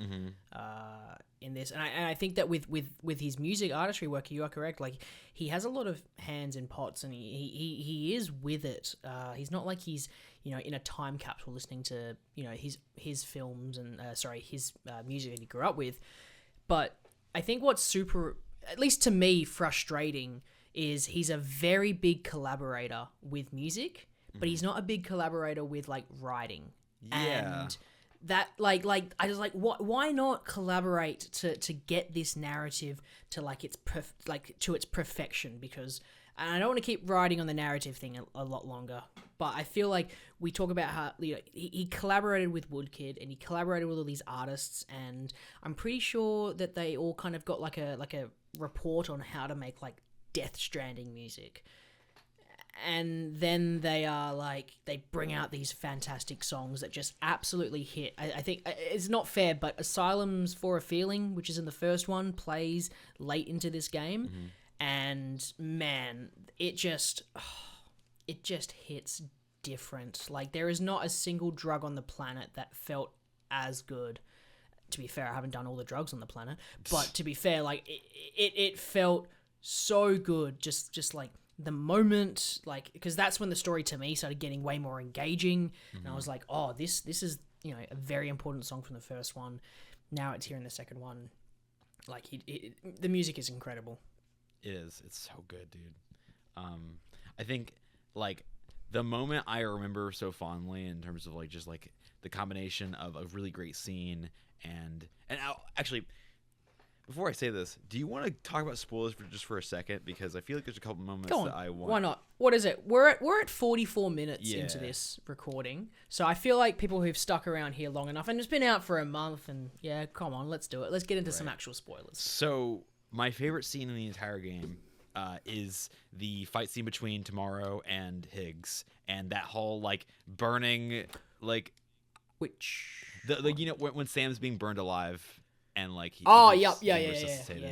in this, and I think that with his music artistry work, you are correct. Like, he has a lot of hands in pots, and he is with it. He's not like he's, you know, in a time capsule listening to, you know, his films and his music that he grew up with. But I think what's super, at least to me, frustrating is he's a very big collaborator with music, but he's not a big collaborator with like writing. Yeah. And that like I was like, why not collaborate to get this narrative to like its to its perfection? Because, and I don't want to keep riding on the narrative thing a lot longer, but I feel like we talk about how, you know, he collaborated with Woodkid, and he collaborated with all these artists, and I'm pretty sure that they all kind of got like a report on how to make like Death Stranding music. And then they bring out these fantastic songs that just absolutely hit. I think it's not fair, but Asylums for a Feeling, which is in the first one, plays late into this game. And man, it just hits different. Like, there is not a single drug on the planet that felt as good. To be fair, I haven't done all the drugs on the planet, but to be fair, like it felt so good. Just like the moment, like, because that's when the story to me started getting way more engaging, and I was like, oh, this is, you know, a very important song from the first one. Now it's here in the second one. Like, the music is incredible. It is. It's so good, dude. I think like the moment I remember so fondly in terms of like just like the combination of a really great scene and actually, before I say this, do you want to talk about spoilers for a second? Because I feel like there's a couple moments that I want. Why not? What is it? We're at 44 minutes into this recording, so I feel like people who've stuck around here long enough, and it's been out for a month, and yeah, come on, let's do it. Let's get into some actual spoilers. So my favorite scene in the entire game is the fight scene between Tomorrow and Higgs, and that whole like burning, like, which you know, when Sam's being burned alive and like he's resuscitated.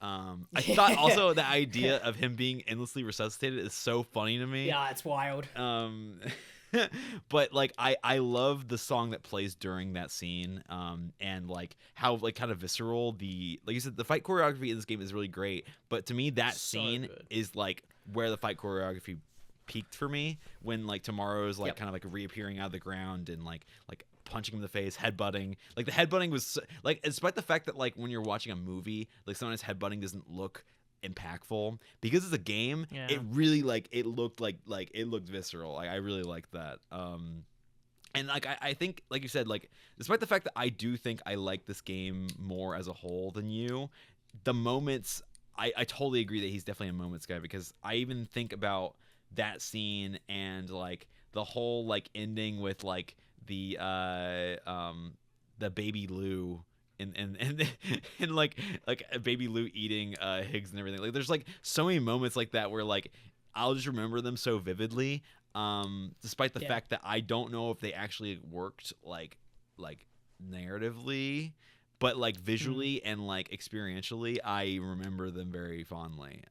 I thought also the idea of him being endlessly resuscitated is so funny to me. Yeah, it's wild. But like I love the song that plays during that scene, and like how like kind of visceral like you said, the fight choreography in this game is really great. But to me, that scene is like where the fight choreography peaked for me, when like Tomorrow's like kind of like reappearing out of the ground and like punching him in the face, headbutting. Like the headbutting was like, despite the fact that like when you're watching a movie, like sometimes headbutting doesn't look impactful, because it's a game, it really like it looked visceral. Like I really liked that. And like I think, like you said, like despite the fact that I do think I like this game more as a whole than you, the moments, I totally agree that he's definitely a moments guy, because I even think about that scene and like the whole like ending with like the baby Lou and like baby Lou eating Higgs and everything. Like there's like so many moments like that where like I'll just remember them so vividly, despite the fact that I don't know if they actually worked like narratively. but like visually and like experientially, I remember them very fondly.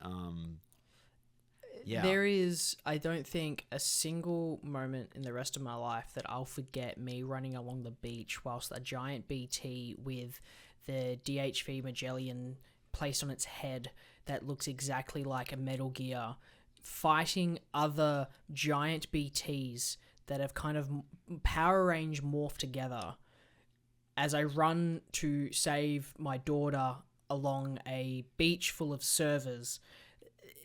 Yeah. There is, I don't think, a single moment in the rest of my life that I'll forget me running along the beach whilst a giant BT with the DHV Magellan placed on its head that looks exactly like a Metal Gear, fighting other giant BTs that have kind of Power Range morphed together as I run to save my daughter along a beach full of servers.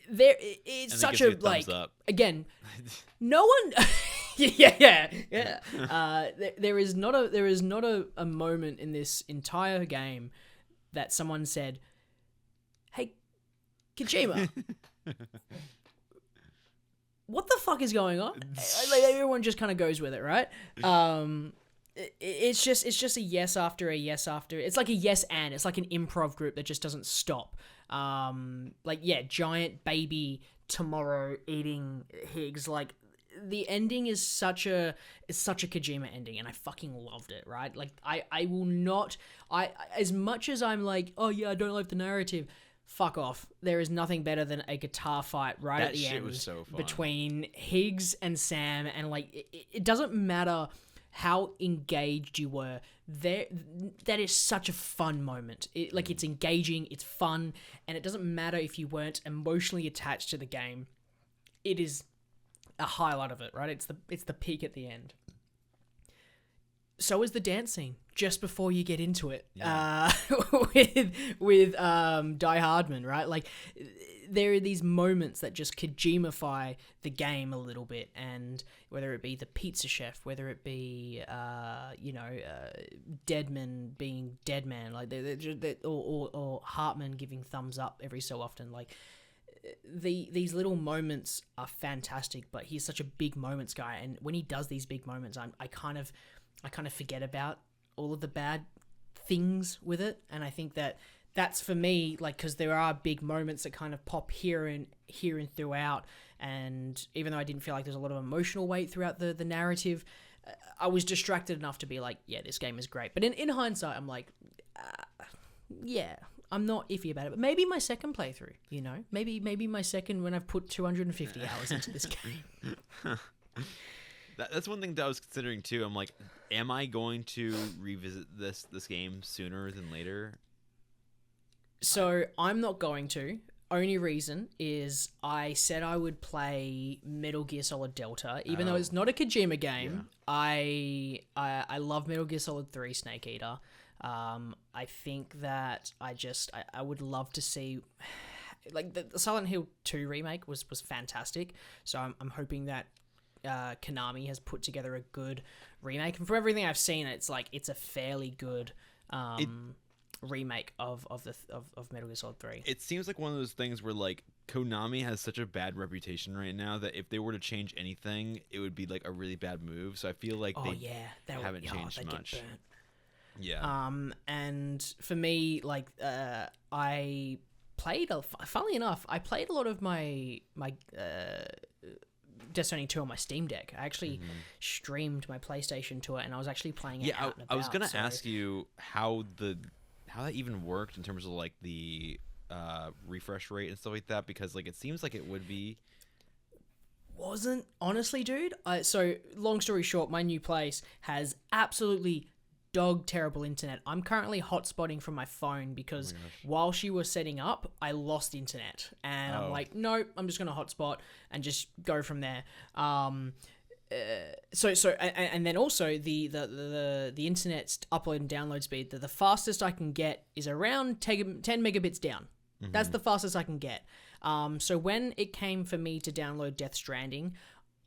It's And such it a gives you a thumbs up. again, no one yeah. There is not a moment in this entire game that someone said, "Hey, Kojima, what the fuck is going on?" Like, everyone just kind of goes with it, right? It's just a yes after a yes after. It's like a yes and. It's like an improv group that just doesn't stop. Giant baby tomorrow eating Higgs. Like, the ending is such a Kojima ending, and I fucking loved it. Right? Like, I will not. As much as I'm like, oh yeah, I don't like the narrative. Fuck off. There is nothing better than a guitar fight right at the end was so fun. between Higgs and Sam, and like it doesn't matter how engaged you were there. That is such a fun moment. It's engaging, it's fun, and it doesn't matter if you weren't emotionally attached to the game. It is a highlight of it, right? It's the peak at the end. So is the dance scene just before you get into it, with Die Hardman, right? Like, there are these moments that just Kojimify the game a little bit, and whether it be the pizza chef, whether it be Deadman being Deadman, like or Hartman giving thumbs up every so often, like these little moments are fantastic. But he's such a big moments guy, and when he does these big moments, I kind of forget about all of the bad things with it, and I think that's for me, like, because there are big moments that kind of pop here and throughout, and even though I didn't feel like there's a lot of emotional weight throughout the narrative, I was distracted enough to be like, yeah, this game is great. But in hindsight, I'm like, yeah, I'm not iffy about it. But maybe my second playthrough, maybe my second when I've put 250 hours into this game. That's one thing that I was considering too. I'm like, am I going to revisit this game sooner than later? So I'm not going to. Only reason is I said I would play Metal Gear Solid Delta, even though it's not a Kojima game. Yeah. I love Metal Gear Solid 3 Snake Eater. I think that I would love to see, like, the Silent Hill 2 remake was fantastic. So I'm hoping that Konami has put together a good remake, and from everything I've seen, it's a fairly good remake of Metal Gear Solid 3. It seems like one of those things where, like, Konami has such a bad reputation right now that if they were to change anything, it would be like a really bad move. So I feel like they haven't changed much. Yeah. And for me, like, I played, funnily enough, I played a lot of my Death Stranding 2 on my Steam Deck. I actually streamed my PlayStation to it, and I was actually playing it out and about. I was gonna ask you how that even worked in terms of, like, the refresh rate and stuff like that, because, like, it seems like it would be. Wasn't, honestly, dude. So long story short, my new place has absolutely dog terrible internet. I'm currently hotspotting from my phone because while she was setting up, I lost internet, and I'm like, nope, I'm just gonna hotspot and just go from there. And then also the internet's upload and download speed, the fastest I can get is around 10 megabits down. That's the fastest I can get. So when it came for me to download Death Stranding,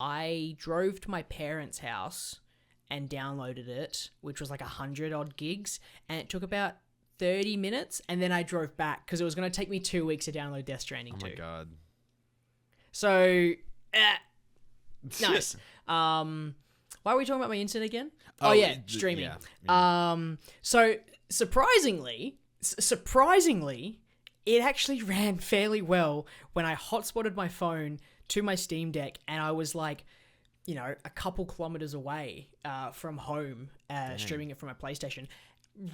I drove to my parents' house and downloaded it, which was like 100 odd gigs, and it took about 30 minutes, and then I drove back because it was going to take me 2 weeks to download Death Stranding 2. Oh my god. So, nice. Why are we talking about my internet again? Streaming. Yeah. So surprisingly, it actually ran fairly well when I hotspotted my phone to my Steam Deck, and I was like, a couple kilometers away from home, streaming it from my PlayStation.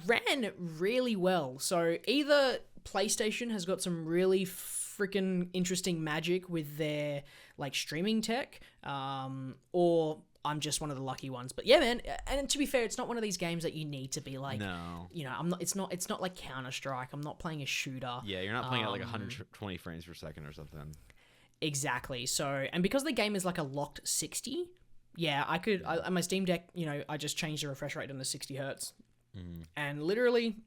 ran really well. So either PlayStation has got some really freaking interesting magic with their like streaming tech, or I'm just one of the lucky ones. But yeah, man. And to be fair, it's not one of these games that you need to be like, No. you know, I'm not. It's not like Counter-Strike. I'm not playing a shooter. Yeah, you're not playing at like 120 frames per second or something. Exactly. So, and because the game is like a locked 60, yeah, I could. On my Steam Deck, you know, I just changed the refresh rate on the 60 hertz, and literally,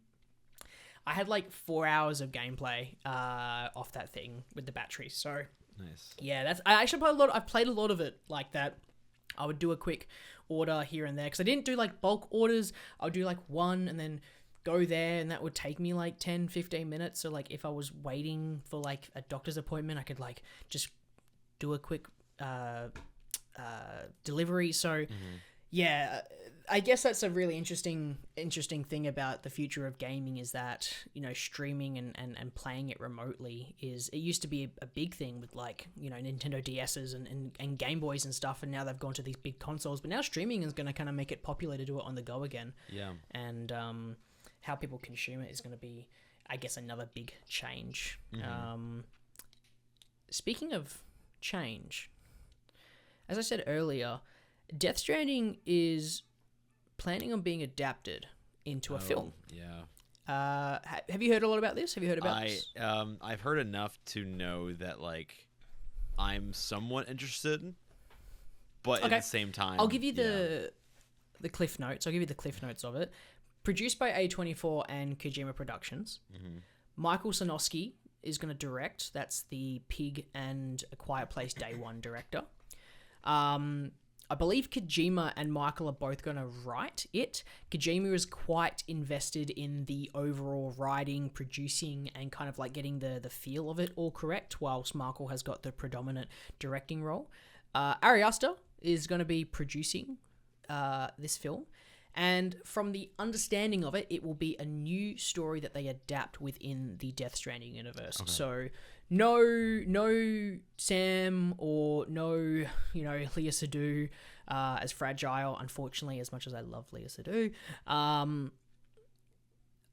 I had like 4 hours of gameplay off that thing with the battery. So nice. Yeah, that's. I actually played a lot. I've played a lot of it like that. I would do a quick order here and there because I didn't do like bulk orders. I would do like one and then go there, and that would take me like 10-15 minutes. So like if I was waiting for like a doctor's appointment, I could like just do a quick delivery. So yeah, I guess that's a really interesting thing about the future of gaming is that, you know, streaming and playing it remotely it used to be a big thing with like, you know, Nintendo DS's and Game Boys and stuff, and now they've gone to these big consoles, but now streaming is going to kind of make it popular to do it on the go again. Yeah. And how people consume it is going to be, I guess, another big change. Speaking of change, as I said earlier, Death Stranding is planning on being adapted into a film. Yeah. Have you heard a lot about this? Have you heard about this? I've heard enough to know that like I'm somewhat interested, but at the same time, I'll give you the cliff notes. I'll give you the cliff notes of it. Produced by A24 and Kojima Productions. Michael Sarnowski is going to direct. That's the Pig and A Quiet Place Day One director. I believe Kojima and Michael are both going to write it. Kojima is quite invested in the overall writing, producing, and kind of like getting the feel of it all correct, whilst Michael has got the predominant directing role. Ari Aster is going to be producing this film. And from the understanding of it, it will be a new story that they adapt within the Death Stranding universe. Okay. So no Sam or no, you know, Lea Seydoux as Fragile, unfortunately, as much as I love Lea Seydoux.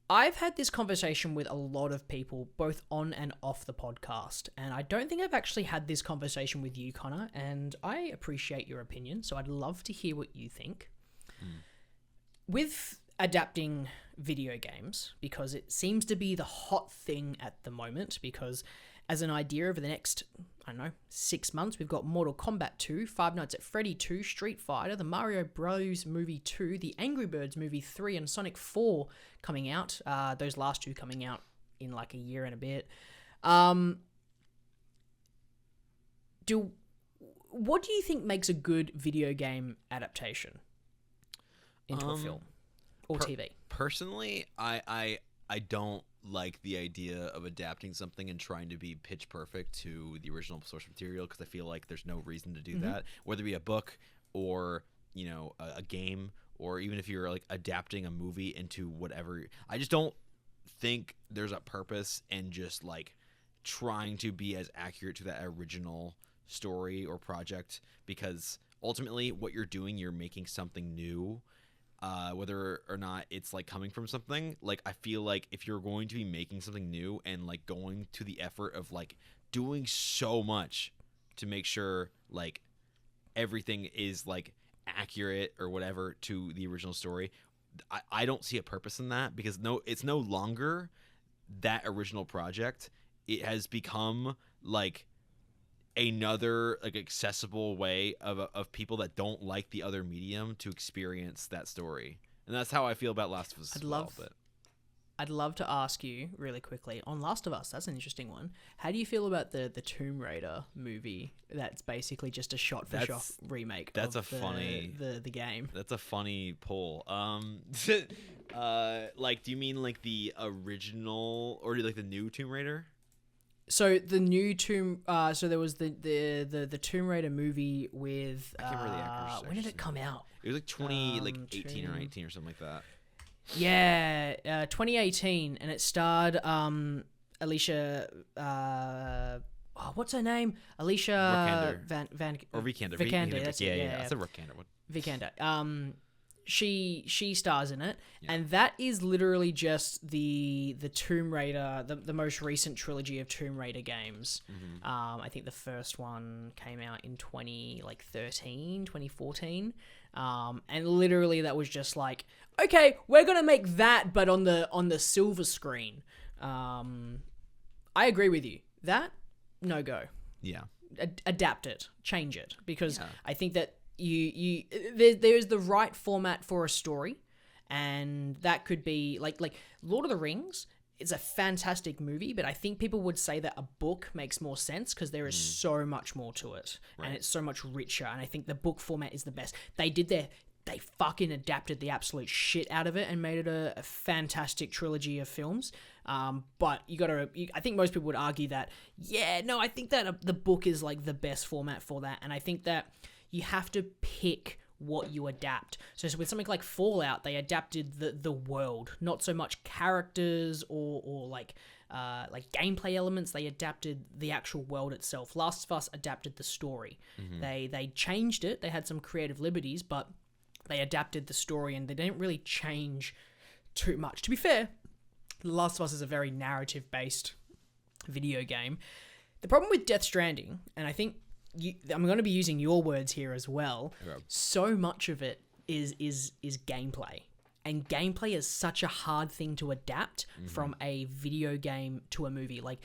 I've had this conversation with a lot of people, both on and off the podcast, and I don't think I've actually had this conversation with you, Connor, and I appreciate your opinion, so I'd love to hear what you think. With adapting video games, because it seems to be the hot thing at the moment, because as an idea over the next, 6 months, we've got Mortal Kombat 2, Five Nights at Freddy 2, Street Fighter, the Mario Bros. Movie 2, the Angry Birds Movie 3, and Sonic 4 coming out. Those last two coming out in like a year and a bit. What do you think makes a good video game adaptation into a film or TV? Personally, I don't like the idea of adapting something and trying to be pitch perfect to the original source material, because I feel like there's no reason to do that, whether it be a book or, you know, a game, or even if you're like adapting a movie into whatever. I just don't think there's a purpose in just like trying to be as accurate to that original story or project, because ultimately what you're doing, you're making something new. Whether or not it's like coming from something, like I feel like if you're going to be making something new and like going to the effort of like doing so much to make sure like everything is like accurate or whatever to the original story, I don't see a purpose in that, because it's no longer that original project. It has become like another like accessible way of people that don't like the other medium to experience that story, and that's how I feel about Last of Us. I'd love to ask you really quickly on Last of Us. That's an interesting one. How do you feel about the Tomb Raider movie? That's basically just a shot for shot remake. That's of the game. That's a funny pull. Like, do you mean like the original or like the new Tomb Raider? So the new Tomb, so there was the Tomb Raider movie with. I can't remember the actors. When did it come out? It was like 2018 or 19 or something like that. Yeah, 2018, and it starred Alicia. What's her name? Alicia Vikander. Vikander. That's yeah, it, I said Vikander. Vikander. she stars in it, and that is literally just the Tomb Raider, the most recent trilogy of Tomb Raider games. I think the first one came out in 2014, and literally that was just like, okay, we're gonna make that, but on the silver screen. I agree with you. That no go. Yeah. Adapt it, change it, because I think that there's the right format for a story, and that could be like Lord of the Rings. It's a fantastic movie, but I think people would say that a book makes more sense because there is so much more to it, and it's so much richer. And I think the book format is the best. They fucking adapted the absolute shit out of it and made it a fantastic trilogy of films. But I think most people would argue that, I think that the book is like the best format for that. And I think that you have to pick what you adapt. So with something like Fallout, they adapted the world, not so much characters or like gameplay elements. They adapted the actual world itself. Last of Us adapted the story. They changed it. They had some creative liberties, but they adapted the story and they didn't really change too much. To be fair, The Last of Us is a very narrative-based video game. The problem with Death Stranding, and I think I'm going to be using your words here as well, so much of it is gameplay. And gameplay is such a hard thing to adapt from a video game to a movie. Like,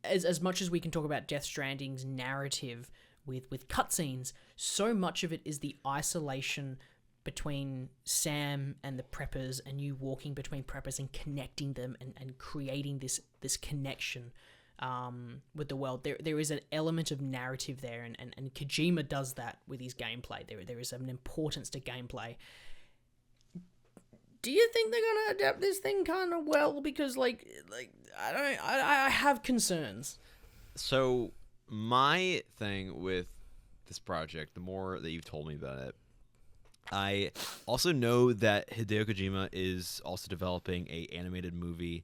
as much as we can talk about Death Stranding's narrative with cutscenes, so much of it is the isolation between Sam and the preppers, and you walking between preppers and connecting them and creating this connection with the world. There is an element of narrative there, and Kojima does that with his gameplay. There is an importance to gameplay. Do you think they're gonna adapt this thing kind of well? Because I have concerns. So my thing with this project, the more that you've told me about it, I also know that Hideo Kojima is also developing a animated movie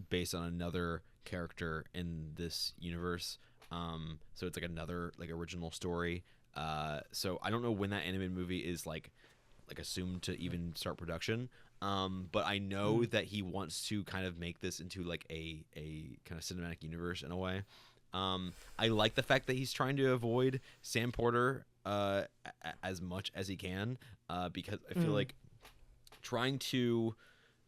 based on another character in this universe. So it's like another original story. So I don't know when that animated movie is like assumed to even start production. But I know that he wants to kind of make this into like a kind of cinematic universe in a way. I like the fact that he's trying to avoid Sam Porter as much as he can, because I feel like trying to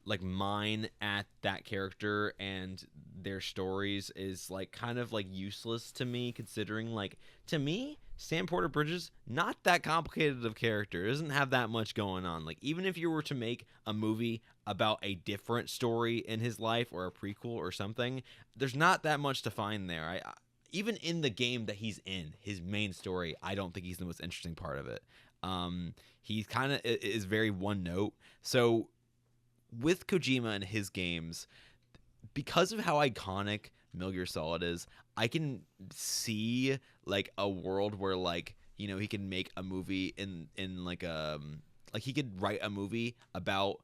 like mine at that character and their stories is like kind of like useless to me, considering like, to me, Sam Porter Bridges, not that complicated of character. Doesn't have that much going on. Like, even if you were to make a movie about a different story in his life or a prequel or something, there's not that much to find there. Even in the game that he's in, his main story, I don't think he's the most interesting part of it. He kind of is very one note. So with Kojima and his games, because of how iconic Metal Gear Solid is, I can see like a world where like, you know, he can make a movie in like he could write a movie about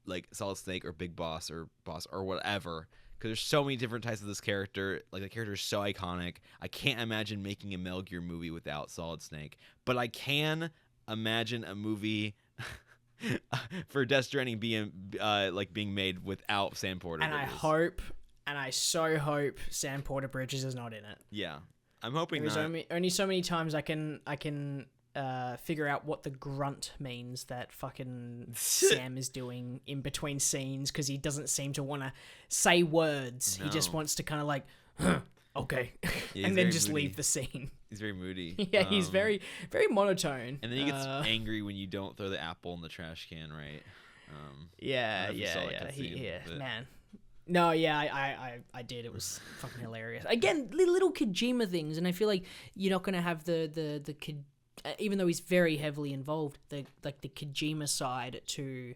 like Solid Snake or Big Boss or whatever, because there's so many different types of this character. Like, the character is so iconic. I can't imagine making a Metal Gear movie without Solid Snake, but I can imagine a movie for Death Stranding being made without Sam Porter Bridges. And I so hope Sam Porter Bridges is not in it. Yeah, I'm hoping There's not. only so many times I can figure out what the grunt means that fucking Sam is doing in between scenes, because he doesn't seem to want to say words. No. He just wants to kind of like, okay, yeah, and then just moody. Leave the scene. He's very moody. Yeah, he's very, very monotone. And then he gets angry when you don't throw the apple in the trash can, right? Yeah. Man. No, yeah, I did. It was fucking hilarious. Again, little Kojima things, and I feel like you're not gonna have the even though he's very heavily involved, the Kojima side to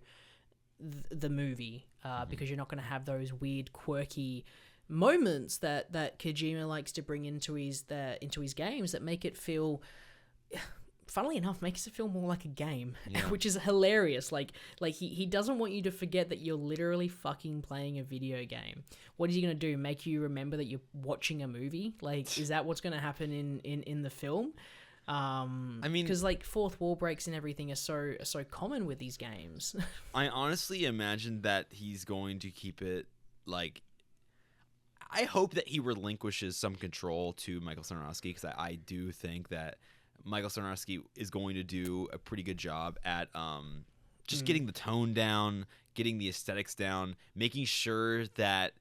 the movie, because you're not gonna have those weird, quirky moments that Kojima likes to bring into his games that make it feel, funnily enough, makes it feel more like a game, which is hilarious. Like he doesn't want you to forget that you're literally fucking playing a video game. What is he gonna do? Make you remember that you're watching a movie? Like, is that what's gonna happen in the film? I mean, because like fourth wall breaks and everything are so common with these games. I honestly imagine that he's going to keep it like. I hope that he relinquishes some control to Michael Sarnowski, because I do think that Michael Sarnowski is going to do a pretty good job at just getting the tone down, getting the aesthetics down, making sure that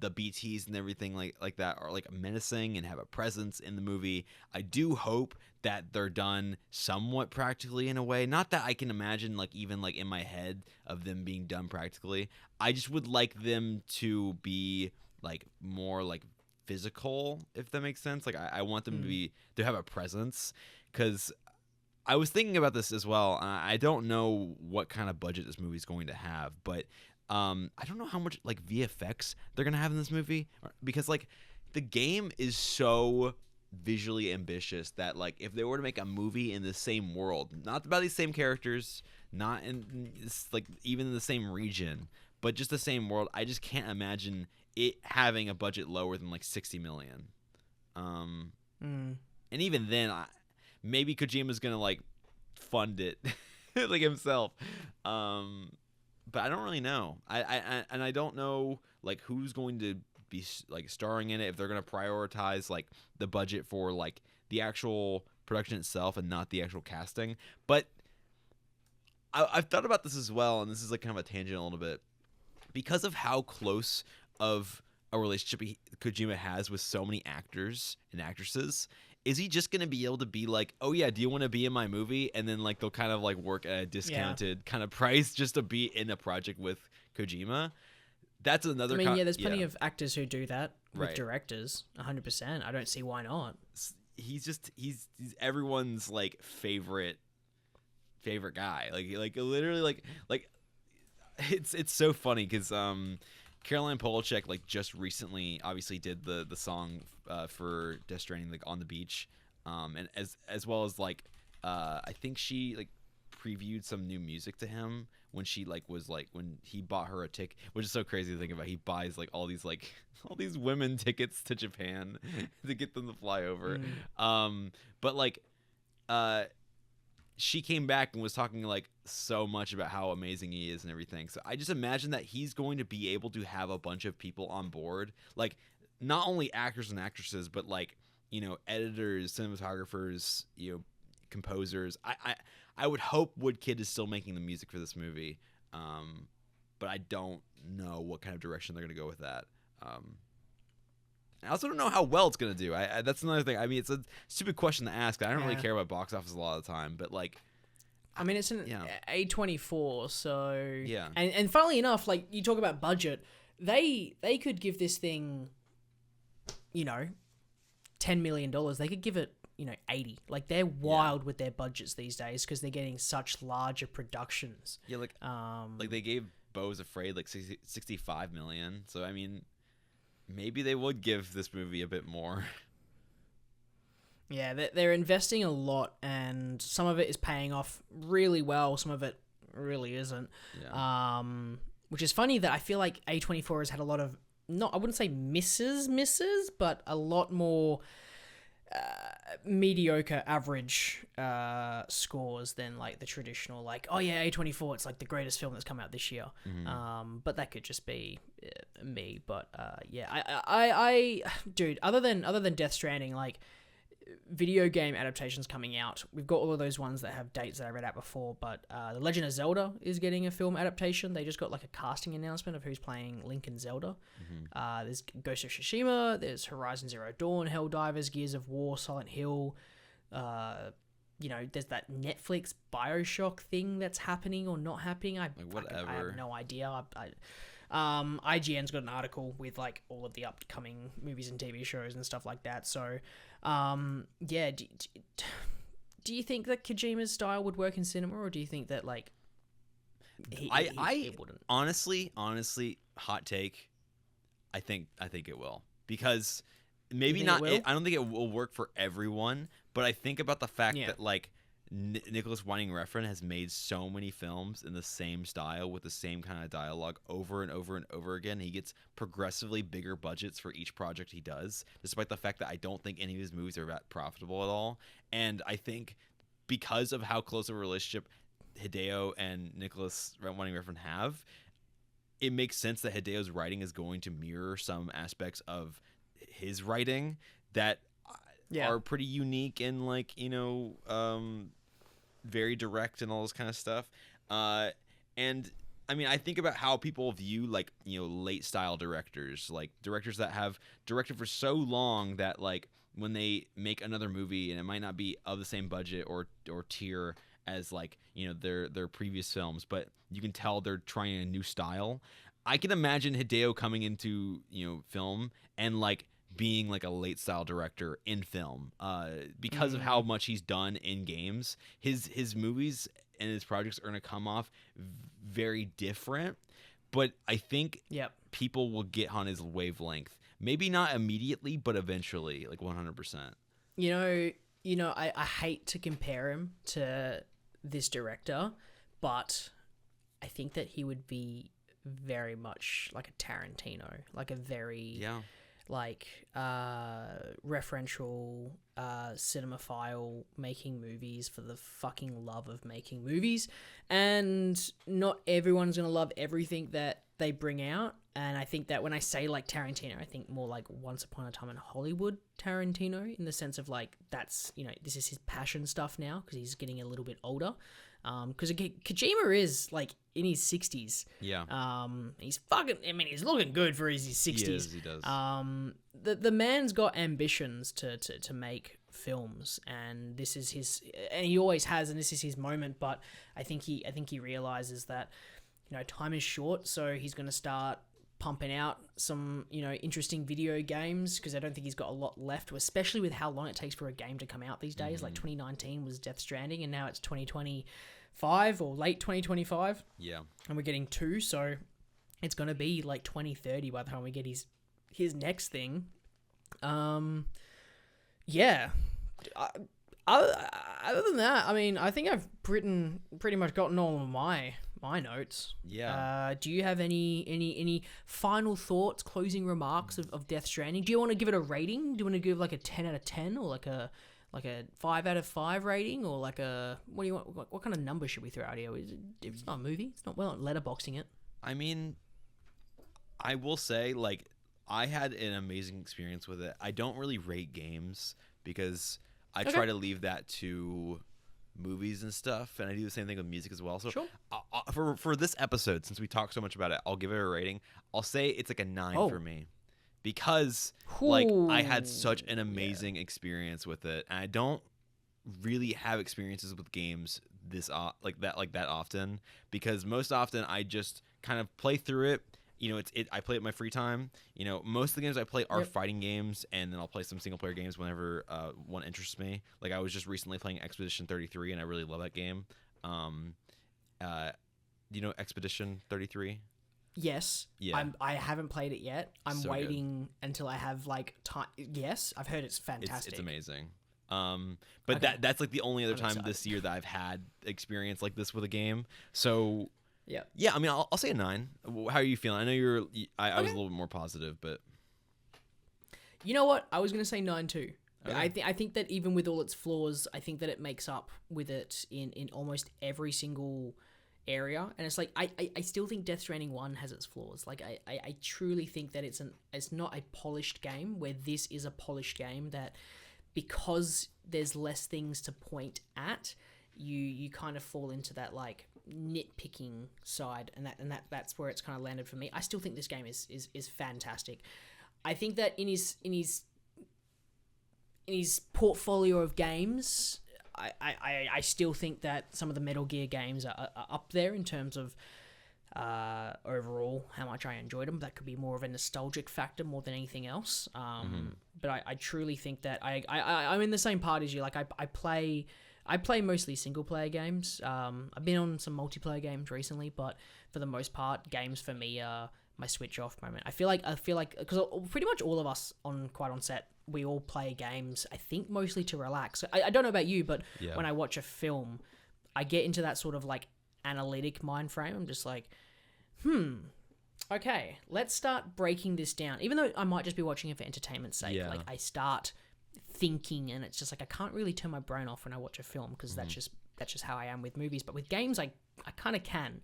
the BTs and everything like that are like menacing and have a presence in the movie. I do hope that they're done somewhat practically in a way. Not that I can imagine like even like in my head of them being done practically. I just would like them to be like more like physical, if that makes sense. Like I want them to have a presence, because I was thinking about this as well. I don't know what kind of budget this movie's going to have, but I don't know how much like VFX they're gonna have in this movie, because like the game is so visually ambitious that like if they were to make a movie in the same world, not about these same characters, not in like even in the same region, but just the same world, I just can't imagine it having a budget lower than like 60 million. And even then, maybe Kojima's gonna like fund it like himself. But I don't really know. I don't know like who's going to be like starring in it, if they're going to prioritize like the budget for like the actual production itself and not the actual casting. But I've thought about this as well, and this is like kind of a tangent a little bit, because of how close of a relationship Kojima has with so many actors and actresses. Is he just going to be able to be like, oh yeah, do you want to be in my movie? And then like they'll kind of like work at a discounted kind of price just to be in a project with Kojima? That's another. I mean, there's plenty of actors who do that with directors. 100%. I don't see why not. He's everyone's like favorite guy. Like literally like it's so funny because Caroline Polachek like just recently obviously did the song for Death Stranding, like On the Beach, and as well as like I think she like previewed some new music to him when she like was like when he bought her a ticket, which is so crazy to think about. He buys like all these women tickets to Japan to get them to fly over. But like she came back and was talking like so much about how amazing he is and everything. So I just imagine that he's going to be able to have a bunch of people on board, like not only actors and actresses, but like, you know, editors, cinematographers, you know, composers. I would hope Woodkid is still making the music for this movie, but I don't know what kind of direction they're going to go with that. I also don't know how well it's going to do. That's another thing. I mean, it's a stupid question to ask. I don't really care about box office a lot of the time, but like, I mean, it's an A24, so yeah. And funnily enough, like you talk about budget, they could give this thing, you know, $10 million. They could give it, you know, 80. Like they're wild with their budgets these days because they're getting such larger productions. Yeah, like they gave Beau's Afraid like 65 million. So I mean, maybe they would give this movie a bit more. Yeah, they're investing a lot, and some of it is paying off really well. Some of it really isn't. Yeah. Which is funny that I feel like A24 has had a lot of, I wouldn't say misses, but a lot more mediocre average scores than like the traditional, like, oh yeah, A24, it's like the greatest film that's come out this year. But that could just be me. But yeah, I dude, other than Death Stranding, like video game adaptations coming out, we've got all of those ones that have dates that I read out before, but The Legend of Zelda is getting a film adaptation. They just got like a casting announcement of who's playing Link and Zelda. There's Ghost of Tsushima, there's Horizon Zero Dawn, Helldivers, Gears of War, Silent Hill. You know, there's that Netflix Bioshock thing that's happening or not happening. I have no idea. IGN's got an article with like all of the upcoming movies and TV shows and stuff like that. So, yeah. Do you think that Kojima's style would work in cinema, or do you think that like he wouldn't? Honestly, hot take. I think it will, because maybe not. I don't think it will work for everyone, but I think about the fact that like Nicholas Winding Refn has made so many films in the same style with the same kind of dialogue over and over and over again. He gets progressively bigger budgets for each project he does, despite the fact that I don't think any of his movies are that profitable at all. And I think because of how close of a relationship Hideo and Nicholas Winding Refn have, it makes sense that Hideo's writing is going to mirror some aspects of his writing that are pretty unique and like, very direct and all this kind of stuff. And I mean, I think about how people view like, late style directors, like directors that have directed for so long that like when they make another movie and it might not be of the same budget or tier as like, their previous films, but you can tell they're trying a new style. I can imagine Hideo coming into, film and like being like a late style director in film, because of how much he's done in games. His movies and his projects are going to come off very different, but I think people will get on his wavelength. Maybe not immediately, but eventually, like 100%. I hate to compare him to this director, but I think that he would be very much like a Tarantino, like a very referential cinemaphile, making movies for the fucking love of making movies. And not everyone's gonna love everything that they bring out. And I think that when I say like Tarantino, I think more like Once Upon a Time in Hollywood Tarantino, in the sense of like that's, this is his passion stuff now because he's getting a little bit older. Because Kojima is like in his 60s. Yeah. He's he's looking good for his 60s. He does. The man's got ambitions to make films, and this is his, and he always has, and this is his moment. But I think he realizes that, time is short, so he's going to start pumping out some, interesting video games, because I don't think he's got a lot left, especially with how long it takes for a game to come out these days. Like 2019 was Death Stranding, and now it's 2025 or late 2025. Yeah. And we're getting 2, so it's going to be like 2030 by the time we get his next thing. Yeah. Other than that, I mean, I think I've pretty much gotten all of my notes. Yeah. Do you have any final thoughts, closing remarks of Death Stranding? Do you want to give it a rating? Do you want to give like a 10 out of 10 or like a 5 out of 5 rating, or like a, what do you want? What kind of number should we throw out here? It's not a movie. We're not letterboxing it. I mean, I will say, like, I had an amazing experience with it. I don't really rate games because I try to leave that to movies and stuff, and I do the same thing with music as well. So sure. For this episode, since we talked so much about it, I'll give it a rating. I'll say it's like a 9 for me, because like I had such an amazing experience with it, and I don't really have experiences with games like that often, because most often I just kind of play through it. I play it in my free time. Most of the games I play are fighting games, and then I'll play some single player games whenever one interests me. Like I was just recently playing Expedition 33, and I really love that game. Expedition 33? Yes. Yeah. I haven't played it yet. I'm waiting until I have like time. Yes, I've heard it's fantastic. It's amazing. But that's like the only other time this year that I've had experience like this with a game. So. Yeah. I mean, I'll say a 9. How are you feeling? I know I was a little bit more positive, but you know what? I was gonna say 9 too. Okay. I think that even with all its flaws, I think that it makes up with it in almost every single area. And it's like I still think Death Stranding 1 has its flaws. Like I truly think that it's not a polished game, where this is a polished game, that because there's less things to point at, you kind of fall into that like nitpicking side, and that's where it's kind of landed for me. I still think this game is fantastic. I think that in his portfolio of games, I still think that some of the Metal Gear games are up there in terms of overall how much I enjoyed them. That could be more of a nostalgic factor more than anything else. But I truly think that I'm in the same part as you. Like I play mostly single player games. I've been on some multiplayer games recently, but for the most part, games for me are my switch off moment. I feel like because pretty much all of us on Quiet on Set we all play games, I think mostly to relax. I don't know about you, but when I watch a film, I get into that sort of like analytic mind frame. I'm just like, okay, let's start breaking this down. Even though I might just be watching it for entertainment's sake, like I start thinking, and it's just like I can't really turn my brain off when I watch a film because that's just how I am with movies. But with games, I kind of can,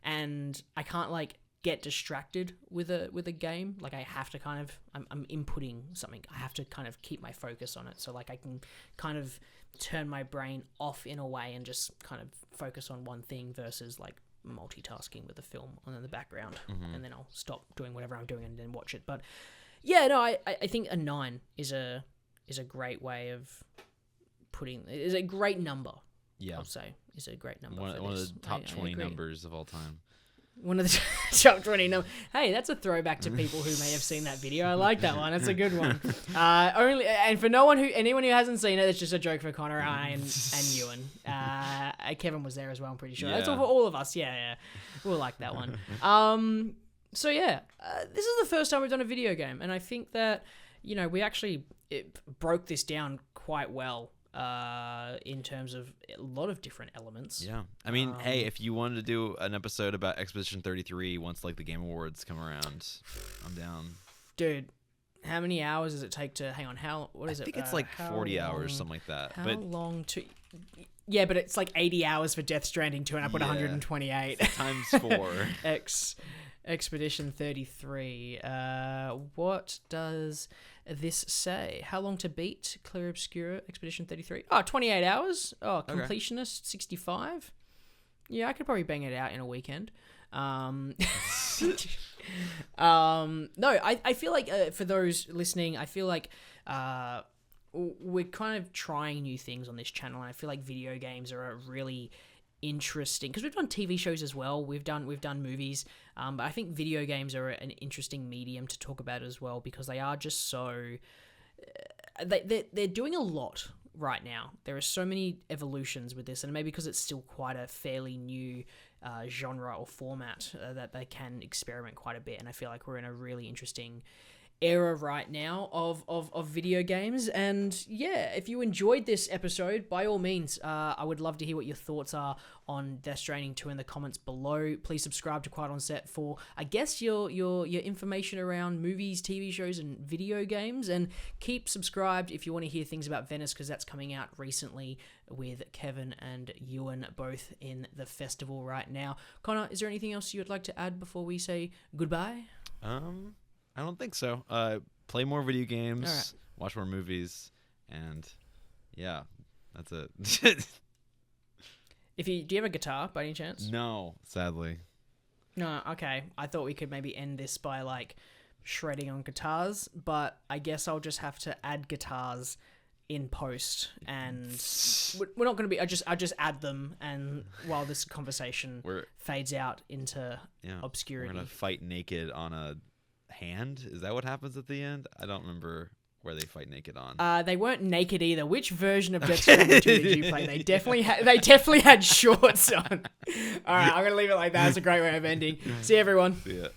and I can't like get distracted with a game. Like I have to kind of I'm inputting something. I have to kind of keep my focus on it. So like I can kind of turn my brain off in a way and just kind of focus on one thing versus like multitasking with the film on in the background, and then I'll stop doing whatever I'm doing and then watch it. But yeah, no, I think a 9 is a great way of is a great number. Yeah, I'll say is a great number. One of the top 20 numbers of all time. One of the top 20 numbers. Hey, that's a throwback to people who may have seen that video. I like that one. That's a good one. And for anyone who hasn't seen it, it's just a joke for Connor and Ewan. Kevin was there as well, I'm pretty sure. Yeah. That's all for all of us. Yeah. We'll like that one. So yeah, this is the first time we've done a video game, and I think that, we actually broke this down quite well. In terms of a lot of different elements. Yeah. I mean, hey, if you wanted to do an episode about Expedition 33 once like the Game Awards come around, I'm down. Dude, how many hours does it take to what is it? I think it's like 40 hours, something like that. How long to Yeah, but it's like 80 hours for Death Stranding 2 and I put 128 times 4. Expedition 33. What does this say? How long to beat Clear Obscura Expedition 33? 28 hours. Completionist 65. Yeah, I could probably bang it out in a weekend. No, I feel like for those listening, I feel like we're kind of trying new things on this channel, and I feel like video games are a really interesting, because we've done TV shows as well, we've done movies, but I think video games are an interesting medium to talk about as well, because they are just so they're doing a lot right now. There are so many evolutions with this, and maybe because it's still quite a fairly new genre or format, that they can experiment quite a bit, and I feel like we're in a really interesting era right now of video games. And yeah, if you enjoyed this episode, by all means, I would love to hear what your thoughts are on Death Stranding 2 in the comments below. Please subscribe to Quiet on Set for, I guess, your information around movies, TV shows, and video games, and keep subscribed if you want to hear things about Venice, because that's coming out recently with Kevin and Ewan both in the festival right now. Connor, is there anything else you would like to add before we say goodbye? I don't think so. Play more video games, watch more movies, and yeah, that's it. Do you have a guitar by any chance? No, sadly. No, okay. I thought we could maybe end this by like shredding on guitars, but I guess I'll just have to add guitars in post, and we're not going to be. I just add them, and while this conversation fades out into obscurity, we're gonna fight naked on a hand. Is that what happens at the end? I don't remember where they fight naked on. They weren't naked either. Which version of Death Stranding 2 did you play? They definitely had shorts on. All right, I'm gonna leave it like that. It's a great way of ending. See you, everyone. See ya.